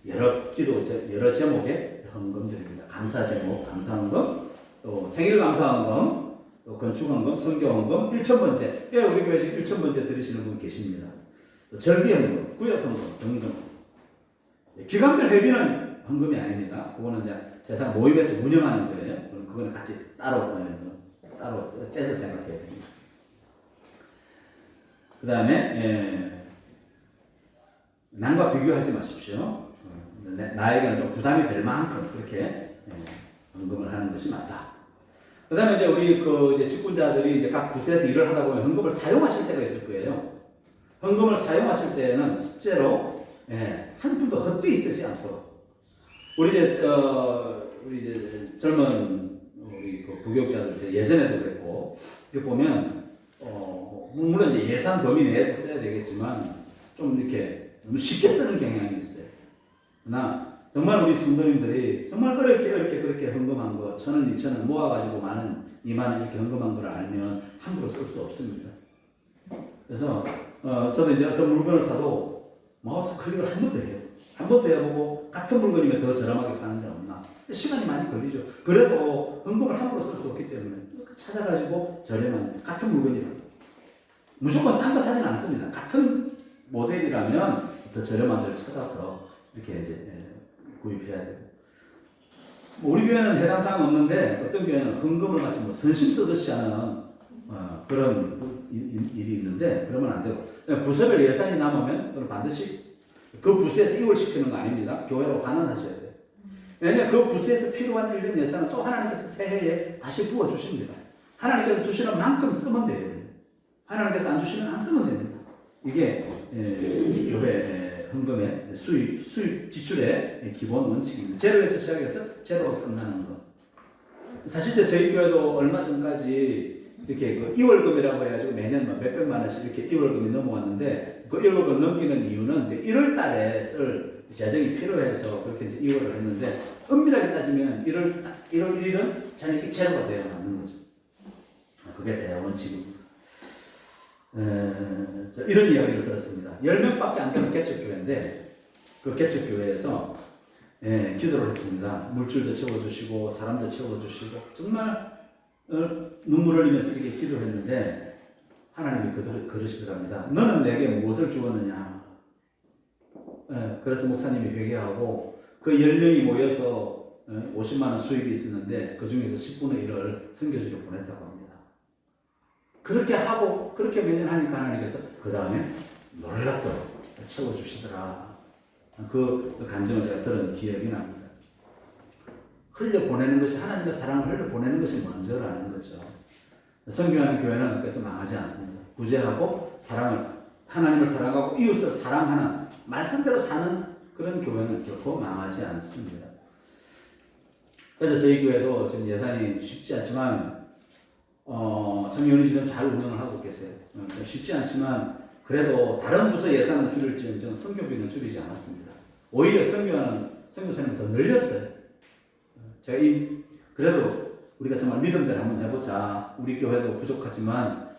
여러 제목의 헌금들입니다. 감사 제목, 감사 헌금, 또 생일 감사 헌금, 또 건축 헌금, 성교 헌금, 1,000번째. 우리 교회 지금 1,000번째 들으시는 분 계십니다. 또 절기 헌금, 구역 헌금 등등. 기간별 회비는 헌금이 아닙니다. 그거는 이제 세상 모임에서 운영하는 거예요. 그거는 같이 따로 떼서 생각해야 됩니다. 그 다음에 남과 비교하지 마십시오. 나에게는 좀 부담이 될 만큼 그렇게 헌금을 하는 것이 맞다. 그 다음에 이제 우리 이제 직분자들이 이제 각 부서에서 일을 하다 보면 헌금을 사용하실 때가 있을 거예요. 헌금을 사용하실 때는 첫째로 한 푼도 헛되이 쓰지 않도록. 우리 이제 젊은 우리 부교육자들 예전에도 그랬고, 이렇게 보면 물론 이제 예산 범위 내에서 써야 되겠지만 좀 이렇게 너무 쉽게 쓰는 경향이 있어요. 그러나 정말 우리 성도님들이 정말 어렵게 그렇게 헌금한 거 1,000원, 2,000원 모아가지고 10,000원, 20,000원 이렇게 헌금한 걸 알면 함부로 쓸 수 없습니다. 그래서 저도 이제 어떤 물건을 사도 마우스 클릭을 한 번 더 해요. 한 번 더 해보고 같은 물건이면 더 저렴하게 파는 데 없나. 시간이 많이 걸리죠. 그래도 헌금을 함부로 쓸 수 없기 때문에 찾아가지고 저렴한 같은 물건이라고. 무조건 싼 거 사진 않습니다. 같은 모델이라면 더 저렴한 데를 찾아서 이렇게 이제 구입해야 되고. 우리 교회는 해당 사항 없는데 어떤 교회는 헌금을 마치 선심 쓰듯이 하는 그런 일이 있는데 그러면 안 되고, 부서별 예산이 남으면 그럼 반드시 그 부서에서 이월시키는 거 아닙니다. 교회로 환원하셔야 돼요. 왜냐하면 그 부서에서 필요한 일된 예산은 또 하나님께서 새해에 다시 부어주십니다. 하나님께서 주시는 만큼 쓰면 돼요. 하나님께서 안 주시면 안 쓰면 됩니다. 이게 교회 헌금의 수입 지출의 기본 원칙입니다. 제로에서 시작해서 제로가 끝나는 거. 사실 저희 교회도 얼마 전까지 이렇게 2월금이라고 해가지고 매년 몇백만 원씩 이렇게 2월금이 넘어왔는데, 그 1월금 넘기는 이유는 이제 1월 달에 쓸 재정이 필요해서 그렇게 이제 2월을 했는데 엄밀하게 따지면 1월 1일은 자녀 입체료가 되어야 맞는 거죠. 그게 대원칙입니다. 이런 이야기를 들었습니다. 10명밖에 안 되는 개척교회인데 그 개척교회에서 기도를 했습니다. 물줄도 채워주시고 사람도 채워주시고 정말 눈물을 흘리면서 이렇게 기도했는데 하나님이 그러시더랍니다. 너는 내게 무엇을 주었느냐. 그래서 목사님이 회개하고 그 10명이 모여서 50만 원 수입이 있었는데 그 중에서 10분의 1을 선교지로 보냈다고 합니다. 그렇게 하고 그렇게 몇 년 하니까 하나님께서 그 다음에 놀랍도록 채워주시더라. 그 감정을 제가 들은 기억이 납니다. 흘려보내는 것이 하나님의 사랑을 흘려보내는 것이 먼저라는 거죠. 선교하는 교회는 그래서 망하지 않습니다. 구제하고 사랑을 하나님을 사랑하고 이웃을 사랑하는 말씀대로 사는 그런 교회는 결코 망하지 않습니다. 그래서 저희 교회도 지금 예산이 쉽지 않지만 청년이 지금 잘 운영을 하고 계세요. 쉽지 않지만 그래도 다른 부서 예산은 줄일지언정 선교비는 줄이지 않았습니다. 오히려 선교사님을 더 늘렸어요. 제가 그래도 우리가 정말 믿음대로 한번 해보자. 우리 교회도 부족하지만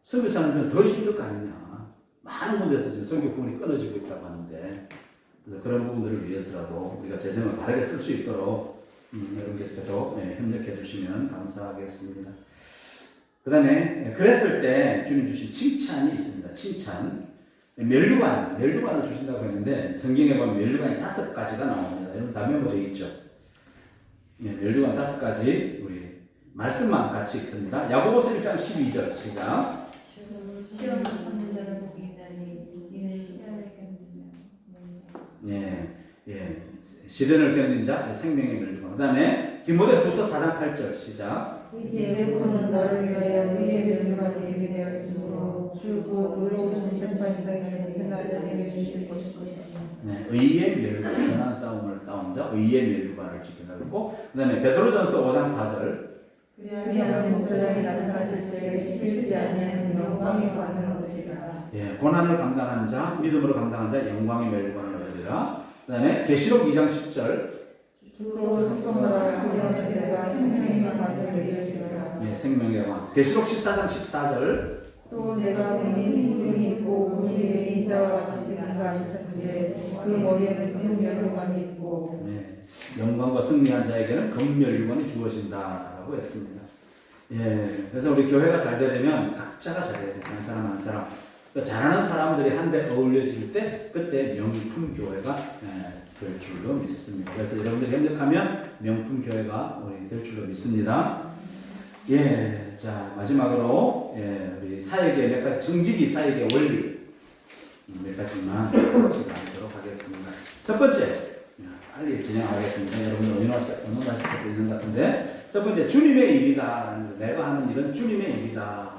선교사님들은 더 힘들 거 아니냐. 많은 군데서 지금 선교 부분이 끊어지고 있다고 하는데 그래서 그런 부분들을 위해서라도 우리가 재정을 바르게 쓸 수 있도록 여러분께서 계속 협력해 주시면 감사하겠습니다. 그 다음에 그랬을 때 주님 주신 칭찬이 있습니다. 칭찬. 멸류관을 주신다고 했는데 성경에 보면 멸류관이 5가지가 나옵니다. 여러분 다 메모되어 있죠? 멸류관 5가지 우리 말씀만 같이 읽습니다. 야고보서 1장 12절 시작. 시험 받는 자는 복이 있나니 이는 시련을 견디면 시련을 견딘 자 생명의 멸류관. 그 다음에 디모데후서 4장 8절 시작. 이제 부는 너를 위하여 의의 멸류관이 예비되었으므로 주고 의로우신 심판장이 그날에 내게 주실 것이니 의의 멸류관, 선한 싸움을 싸운 자 의의 멸류관을 지켜나고 그 다음에 베드로전서 5장 4절. 그리하면 목자장이 나타나실 때 실지 아니하는 영광의 관을 얻으리라. 고난을 감당한 자, 믿음으로 감당한 자 영광의 멸류관을 얻으리라. 그 다음에 계시록 2장 10절. 주로 속성하라. 그리하면 내가 생명의 관을 내게 주리라. 생명의 왕. 계시록 14장 14절. 또 내가 보니 구름이 있고 구름 위에 인자와 같이 이가 있었는데 그 머리에는 큰 멸류관이 있고 영광과 승리한 자에게는 금멸류관이 주어진다라고 했습니다. 그래서 우리 교회가 잘 되려면 각자가 잘해야 돼요. 한 사람 한 사람. 그러니까 잘하는 사람들이 한데 어울려질 때 그때 명품 교회가 될 줄로 믿습니다. 그래서 여러분들이 협력하면 명품 교회가 될 줄로 믿습니다. 자 마지막으로 우리 사역의 몇 가지 정직이 사역의 원리 몇 가지만 진행하도록 하겠습니다. 첫 번째 빨리 진행하겠습니다. 여러분 의논하실 것도 있는 것 같은데 첫 번째 주님의 일이다. 내가 하는 일은 주님의 일이다.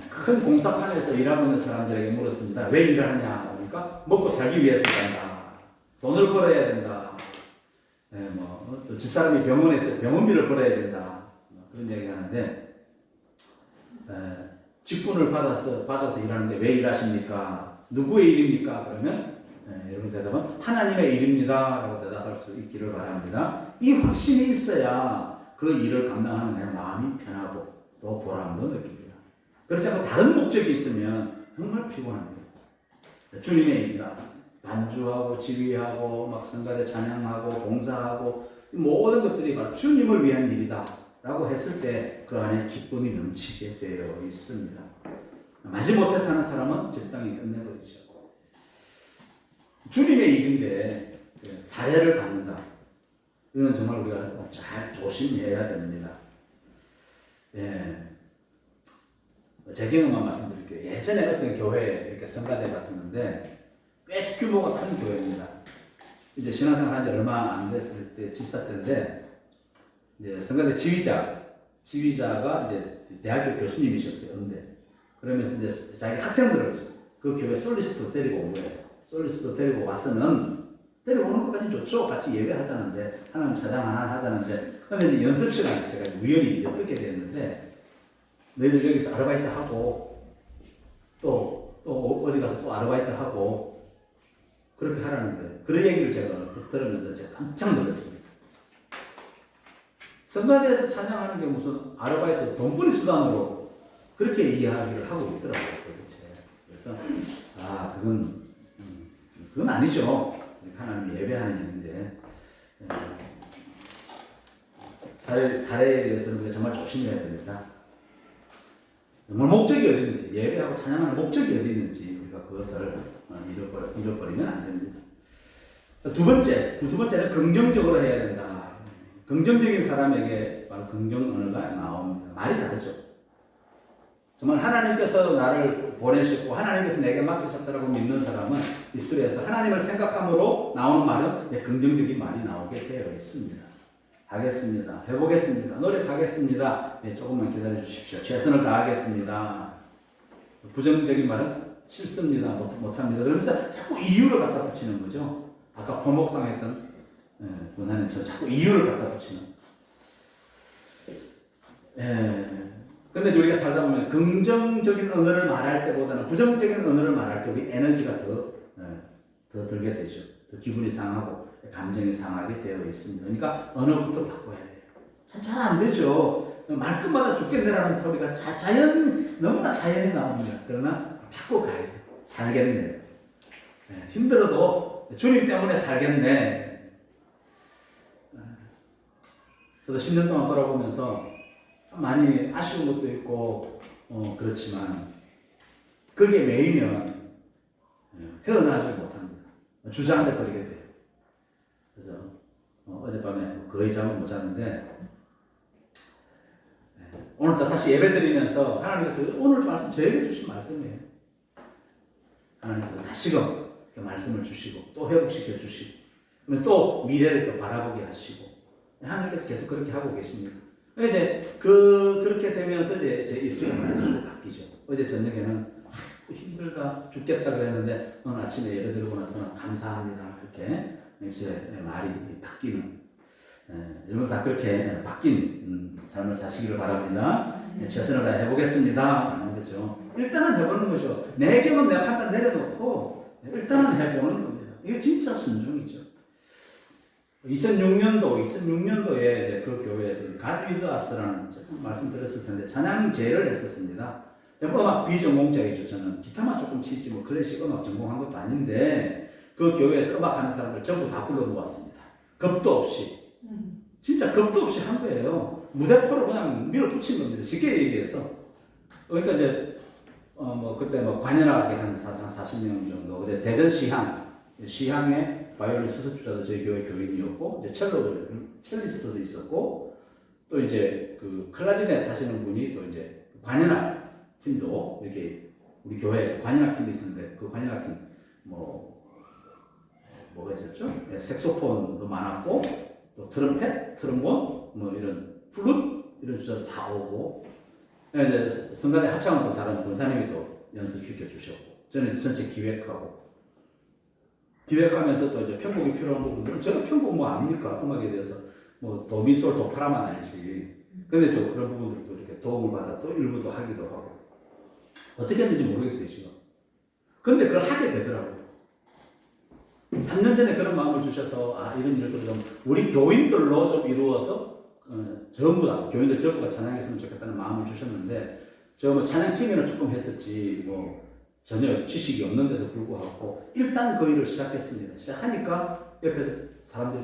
큰 공사판에서 일하고 있는 사람들에게 물었습니다. 왜 일을 하냐? 그러니까 먹고 살기 위해서 일한다. 돈을 벌어야 된다. 또 집사람이 병원에서 병원비를 벌어야 된다. 그런 얘기 하는데 직분을 받아서 일하는데 왜 일하십니까? 누구의 일입니까? 그러면 여러분 대답은 하나님의 일입니다. 라고 대답할 수 있기를 바랍니다. 이 확신이 있어야 그 일을 감당하는 내 마음이 편하고 또 보람도 느낍니다. 그렇지 않고 다른 목적이 있으면 정말 피곤합니다. 주님의 일이다. 반주하고 지휘하고 막 성가대 찬양하고 봉사하고 모든 것들이 바로 주님을 위한 일이다 라고 했을 때 그 안에 기쁨이 넘치게 되어 있습니다. 마지못해 사는 사람은 적당히 끝내버리죠. 주님의 일인데 사례를 받는다. 이건 정말 우리가 잘 조심해야 됩니다. 제 경험만 말씀드릴게요. 예전에 어떤 교회에 이렇게 성가대 갔었는데 꽤 규모가 큰 교회입니다. 이제 신앙생활 한 지 얼마 안 됐을 때 집사 때인데 이제 성가대 지휘자가 이제 대학교 교수님이셨어요. 음대. 그러면서 이제 자기 학생들을 그 교회 솔리스트로 데리고 온 거예요. 솔리스트로 데리고 와서는 데려오는 것까지는 좋죠. 같이 예배하자는데 하나님 찬양 하나 하자는데 근데 이제 연습 시간에 제가 우연히 엿듣게 됐는데 너희들 여기서 아르바이트 하고 또 어디 가서 또 아르바이트 하고 그렇게 하라는 거예요. 그 얘기를 제가 들으면서 제가 깜짝 놀랐습니다. 성가대에서 찬양하는 게 무슨 아르바이트 돈벌이 수단으로 그렇게 이야기를 하고 있더라고요. 도대체. 그래서 그건 아니죠. 하나님이 예배하는 일인데 사례에 대해서는 우리가 정말 조심해야 됩니다. 정말 목적이 어디 있는지, 예배하고 찬양하는 목적이 어디 있는지 우리가 그것을 잃어버리면 안 됩니다. 두 번째는 긍정적으로 해야 된다. 긍정적인 사람에게 바로 긍정 언어가 나옵니다. 말이 다르죠. 정말 하나님께서 나를 보내셨고 하나님께서 내게 맡기셨다라고 믿는 사람은 입술에서 하나님을 생각함으로 나오는 말은 긍정적인 말이 나오게 되어 있습니다. 하겠습니다. 해보겠습니다. 노력하겠습니다. 조금만 기다려 주십시오. 최선을 다하겠습니다. 부정적인 말은 싫습니다. 못합니다. 그러면서 자꾸 이유를 갖다 붙이는 거죠. 아까 포목상 했던 권사님처럼 자꾸 이유를 갖다 붙이는. 근데 우리가 살다 보면 긍정적인 언어를 말할 때보다는 부정적인 언어를 말할 때 우리 에너지가 더 들게 되죠. 더 기분이 상하고 감정이 상하게 되어 있습니다. 그러니까 언어부터 바꿔야 돼요. 참 잘 안 되죠. 말끝마다 죽겠네라는 소리가 너무나 자연히 나옵니다. 그러나 바꿔 가야 돼요. 살겠네. 힘들어도 주님 때문에 살겠네. 저도 10년 동안 돌아보면서 많이 아쉬운 것도 있고 그렇지만 그게 매이면 헤어나지 못합니다. 주저앉아버리게 돼요. 그래서 어젯밤에 거의 잠을 못 잤는데 오늘 또 다시 예배 드리면서 하나님께서 오늘 말씀 저에게 주신 말씀이에요. 하나님께서 다시금 말씀을 주시고 또 회복시켜 주시고 또 미래를 또 바라보게 하시고 하나님께서 계속 그렇게 하고 계십니다. 이제 그렇게 되면서 이제 제 입술의 말이 전부 바뀌죠. 어제 저녁에는 힘들다 죽겠다 그랬는데 오늘 아침에 예배 드리고 나서는 감사합니다 이렇게 입술의 말이 바뀌는 여러분 다 그렇게 바뀐 삶을 사시기를 바랍니다. 최선을 다해 해보겠습니다 하는 거죠. 일단은 해보는 거죠. 내 경험 내 판단 내려놓고 일단은 해보는 겁니다. 이게 진짜 순종이죠. 2006년도에 그 교회에서 God with Us라는 말씀 드렸을 텐데 찬양제를 했었습니다. 음악 비전공자이죠. 저는 기타만 조금 치지 클래식 음악 전공한 것도 아닌데 그 교회에서 음악하는 사람들 전부 다 불러 모았습니다. 겁도 없이 진짜 겁도 없이 한 거예요. 무대포를 그냥 밀어붙인 겁니다. 쉽게 얘기해서. 그러니까 이제 그때 관현악에 한 40명 정도. 근데 대전 시향에 바이올린 수습주자도 저희 교회 교인이었고, 이제 첼리스트도 있었고, 또 이제 그 클라리넷 하시는 분이 또 이제 관현악 팀도 이렇게 우리 교회에서 관현악 팀이 있었는데, 그 관현악 팀 뭐가 있었죠? 네, 색소폰도 많았고, 또 트럼펫, 트럼본, 이런 플룻 이런 주자도 다 오고, 이제 성가대 합창은 또 다른 권사님이 또 연습시켜 주셨고, 저는 전체 기획하면서 또 이제 편곡이 필요한 부분들은 제가 편곡 압니까? 음악에 대해서 도미솔 도파라만 알지. 근데 저 그런 부분들도 이렇게 도움을 받아 또 일부도 하기도 하고 어떻게 했는지 모르겠어요 지금. 근데 그걸 하게 되더라고요. 3년 전에 그런 마음을 주셔서 이런 일들을 좀 우리 교인들로 좀 이루어서 전부 다 교인들 전부가 찬양했으면 좋겠다는 마음을 주셨는데 저 찬양팀에는 조금 했었지 전혀 지식이 없는데도 불구하고 일단 그 일을 시작했습니다. 시작하니까 옆에서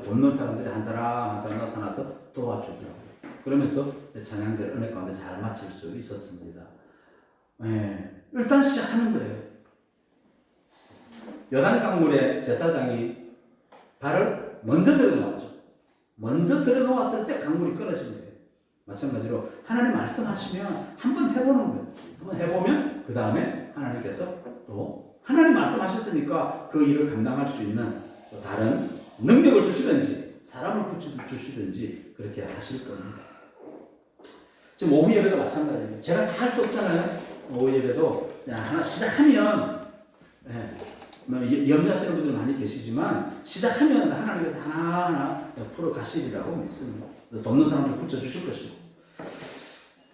돕는 사람들이 한 사람 나타나서 도와주더라고요. 그러면서 찬양제를 은혜 가운데 잘 마칠 수 있었습니다. 일단 시작하는 거예요. 여단 강물에 제사장이 발을 먼저 들여놓았죠. 먼저 들여놓았을 때 강물이 끊어진 거예요. 마찬가지로 하나님 말씀하시면 한번 해보는 거예요. 한번 해보면 그 다음에 하나님께서 또 하나님 말씀하셨으니까 그 일을 감당할 수 있는 또 다른 능력을 주시든지 사람을 주시든지 그렇게 하실 겁니다. 지금 오후 예배도 마찬가지예요. 제가 다 할 수 없잖아요. 오후 예배도 그냥 하나 시작하면 염려하시는 분들 많이 계시지만 시작하면 하나님께서 하나하나 풀어 가시리라고 믿습니다. 돕는 사람들 붙여주실 것이고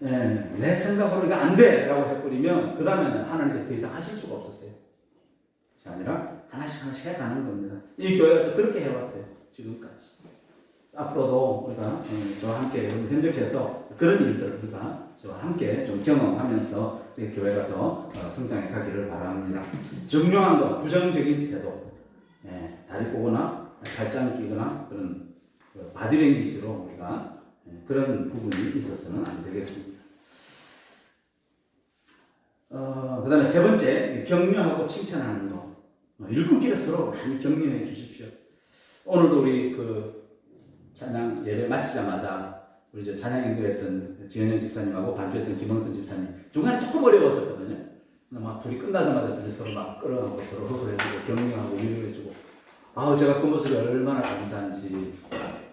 내 생각으로 이거 안 돼! 라고 해버리면 그 다음에는 하나님께서 더 이상 하실 수가 없었어요. 아니라 하나씩 해가는 겁니다. 이 교회에서 그렇게 해왔어요. 지금까지. 앞으로도 우리가 저와 함께 협력해서 그런 일들을 우리가 저와 함께 좀 경험하면서 교회가 더 성장해 가기를 바랍니다. 정령한 것, 부정적인 태도, 다리 꼬거나 발짱 끼거나 그런 바디랭귀지로 우리가 그런 부분이 있어서는 안 되겠습니다. 그 다음에 세 번째, 격려하고 칭찬하는 것. 일꾼끼리 서로 많이 격려해 주십시오. 오늘도 우리 찬양 예배 마치자마자 우리 저 찬양 인도했던 지현영 집사님하고 반주했던 김원선 집사님 중간에 조금 어려웠었거든요. 근데 막 둘이 끝나자마자 둘이 서로 막 끌어안고 서로 허그해주고 격려하고 위로해주고 제가 그 모습이 얼마나 감사한지.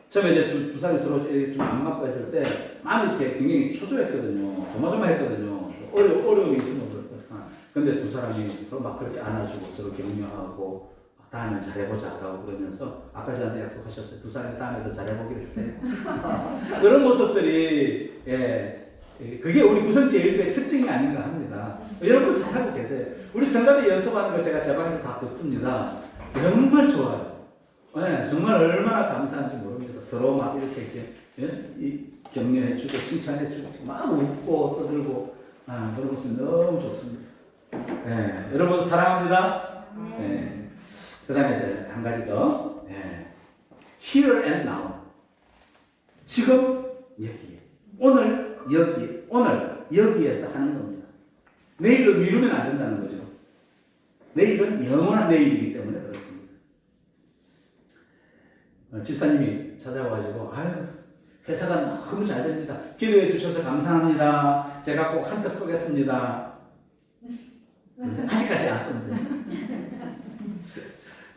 처음에 이제 두 사람이 서로 좀 안 맞고 했을 때 마음이 이렇게 굉장히 초조했거든요. 조마조마했거든요. 어려움이 있으면 그렇구나. 근데 두 사람이 서로 막 그렇게 안아주고 서로 격려하고 다음에 잘해보자라고 그러면서 아까 저한테 약속하셨어요. 두 사람이 다음에 더 잘해보기로 했대요. 그런 모습들이 그게 우리 구성제일교의 특징이 아닌가 합니다. 여러분 잘하고 계세요. 우리 성가대 연습하는 거 제가 제 방에서 다 듣습니다. 정말 좋아요. 정말 얼마나 감사한지 모릅니다. 서로 막 이렇게 격려해주고 칭찬해주고 막 웃고 떠들고 그런 모습이 너무 좋습니다. 여러분 사랑합니다. 그 다음에 이제 한 가지 더. Here and now. 지금 여기. 오늘 여기. 오늘 여기에서 하는 겁니다. 내일로 미루면 안 된다는 거죠. 내일은 영원한 내일이기 때문에 그렇습니다. 집사님이 찾아와가지고 회사가 너무 잘 됩니다. 기도해 주셔서 감사합니다. 제가 꼭 한턱 쏘겠습니다. 아직까지 안 쏘는데.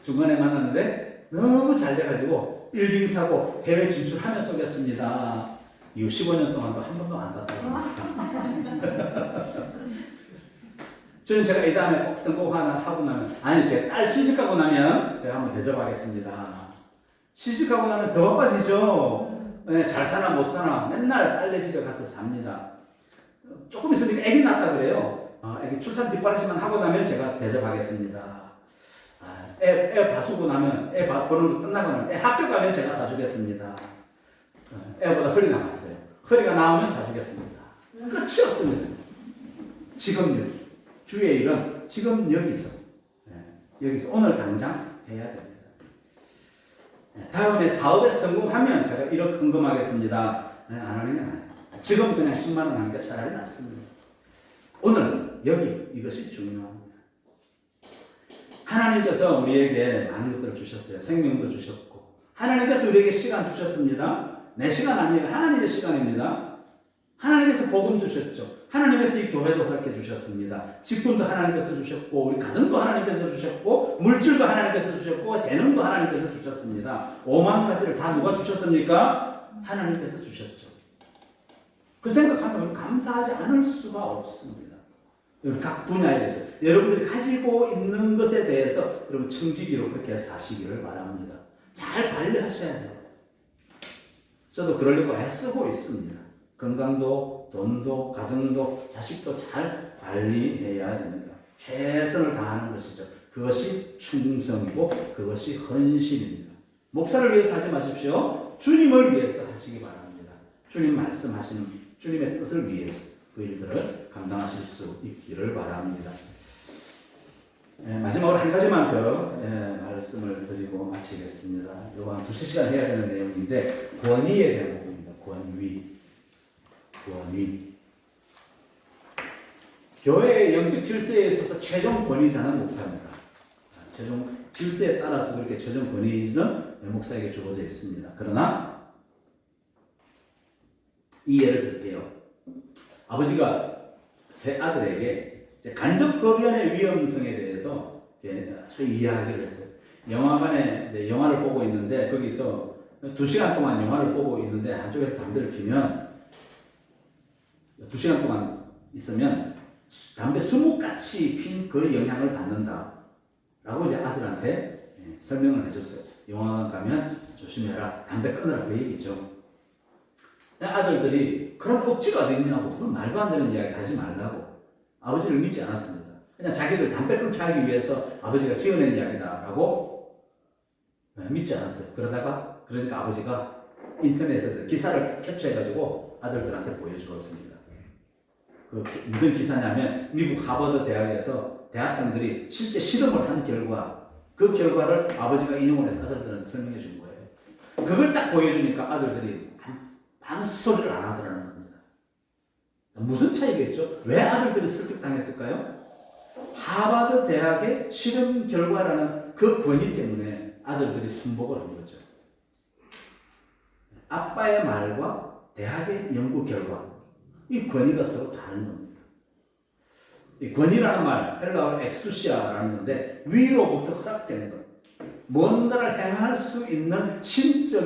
중간에 만났는데 너무 잘 돼가지고 빌딩 사고 해외 진출하면 쏘겠습니다. 이후 15년 동안도 한 번도 안 쐈다고 합니다. 저는 제가 이 다음에 꼭 성공 하나 하고 나면 제 딸 시집가고 나면 제가 한번 대접하겠습니다. 시집가고 나면 더 바빠지죠. 잘 사나 못 사나 맨날 딸네 집에 가서 삽니다. 조금 있으니까 애기 낳았다 그래요. 애기 출산 뒷바라지만 하고 나면 제가 대접하겠습니다. 애 봐주고 나면 애 보는 거 끝나고 나면 애 학교 가면 제가 사주겠습니다. 애보다 허리 나왔어요. 허리가 나오면 사주겠습니다. 끝이 없습니다. 지금 여기 주의 일은 지금 여기서 여기서 오늘 당장 해야 됩니다. 다음에 사업에 성공하면 제가 1억 헌금하겠습니다. 안 하는 게 나아요. 지금 그냥 10만 원 하니까 차라리 낫습니다. 오늘 여기 이것이 중요합니다. 하나님께서 우리에게 많은 것들을 주셨어요. 생명도 주셨고 하나님께서 우리에게 시간 주셨습니다. 내 시간 아니에요. 하나님의 시간입니다. 하나님께서 복음 주셨죠. 하나님께서 이 교회도 그렇게 주셨습니다. 직분도 하나님께서 주셨고 우리 가정도 하나님께서 주셨고 물질도 하나님께서 주셨고 재능도 하나님께서 주셨습니다. 5만 가지를 다 누가 주셨습니까? 하나님께서 주셨죠. 그 생각하면 우리 감사하지 않을 수가 없습니다. 각 분야에 대해서 여러분들이 가지고 있는 것에 대해서 여러분 청지기로 그렇게 사시기를 바랍니다. 잘 관리하셔야 돼요. 저도 그러려고 애쓰고 있습니다. 건강도, 돈도, 가정도, 자식도 잘 관리해야 됩니다. 최선을 다하는 것이죠. 그것이 충성이고 그것이 헌신입니다. 목사를 위해서 하지 마십시오. 주님을 위해서 하시기 바랍니다. 주님 말씀하시는 주님의 뜻을 위해서 그 일들을 감당하실 수 있기를 바랍니다. 마지막으로 한 가지만 더 말씀을 드리고 마치겠습니다. 이거 한 2-3시간 해야 되는 내용인데 권위에 대한 부분입니다. 권위. 교회의 영적 질서에 있어서 최종 권위자는 목사입니다. 최종 질서에 따라서 그렇게 최종 권위는 목사에게 주어져 있습니다. 그러나 이 예를 들게요. 아버지가 세 아들에게 간접 거부의 위험성에 대해서 이야기를 했어요. 영화관에 이제 영화를 보고 있는데 거기서 2시간 동안 영화를 보고 있는데 한쪽에서 담배를 피면 2시간 동안 있으면 담배 20가치 핀 그 영향을 받는다 라고 이제 아들한테 설명을 해줬어요. 영화관 가면 조심해라, 담배 끊으라, 그 얘기죠. 아들들이 그런 억지가 어디 있냐고, 그런 말도 안 되는 이야기 하지 말라고 아버지를 믿지 않았습니다. 그냥 자기들 담배 끊게 하기 위해서 아버지가 지어낸 이야기다라고 믿지 않았어요. 그러니까 아버지가 인터넷에서 기사를 캡처해가지고 아들들한테 보여주었습니다. 무슨 기사냐면 미국 하버드 대학에서 대학생들이 실제 실험을 한 결과 그 결과를 아버지가 인용을 해서 아들들한테 설명해 준 거예요. 그걸 딱 보여주니까 아들들이 아무 소리를 안 하더라는 겁니다. 무슨 차이겠죠? 왜 아들들이 설득당했을까요? 하버드 대학의 실험 결과라는 그 권위 때문에 아들들이 순복을 한 거죠. 아빠의 말과 대학의 연구 결과, 이 권위가 서로 다른 겁니다. 이 권위라는 말, 헬라어로 엑수시아라는 건데 위로부터 허락되는 것, 뭔가를 행할 수 있는 신적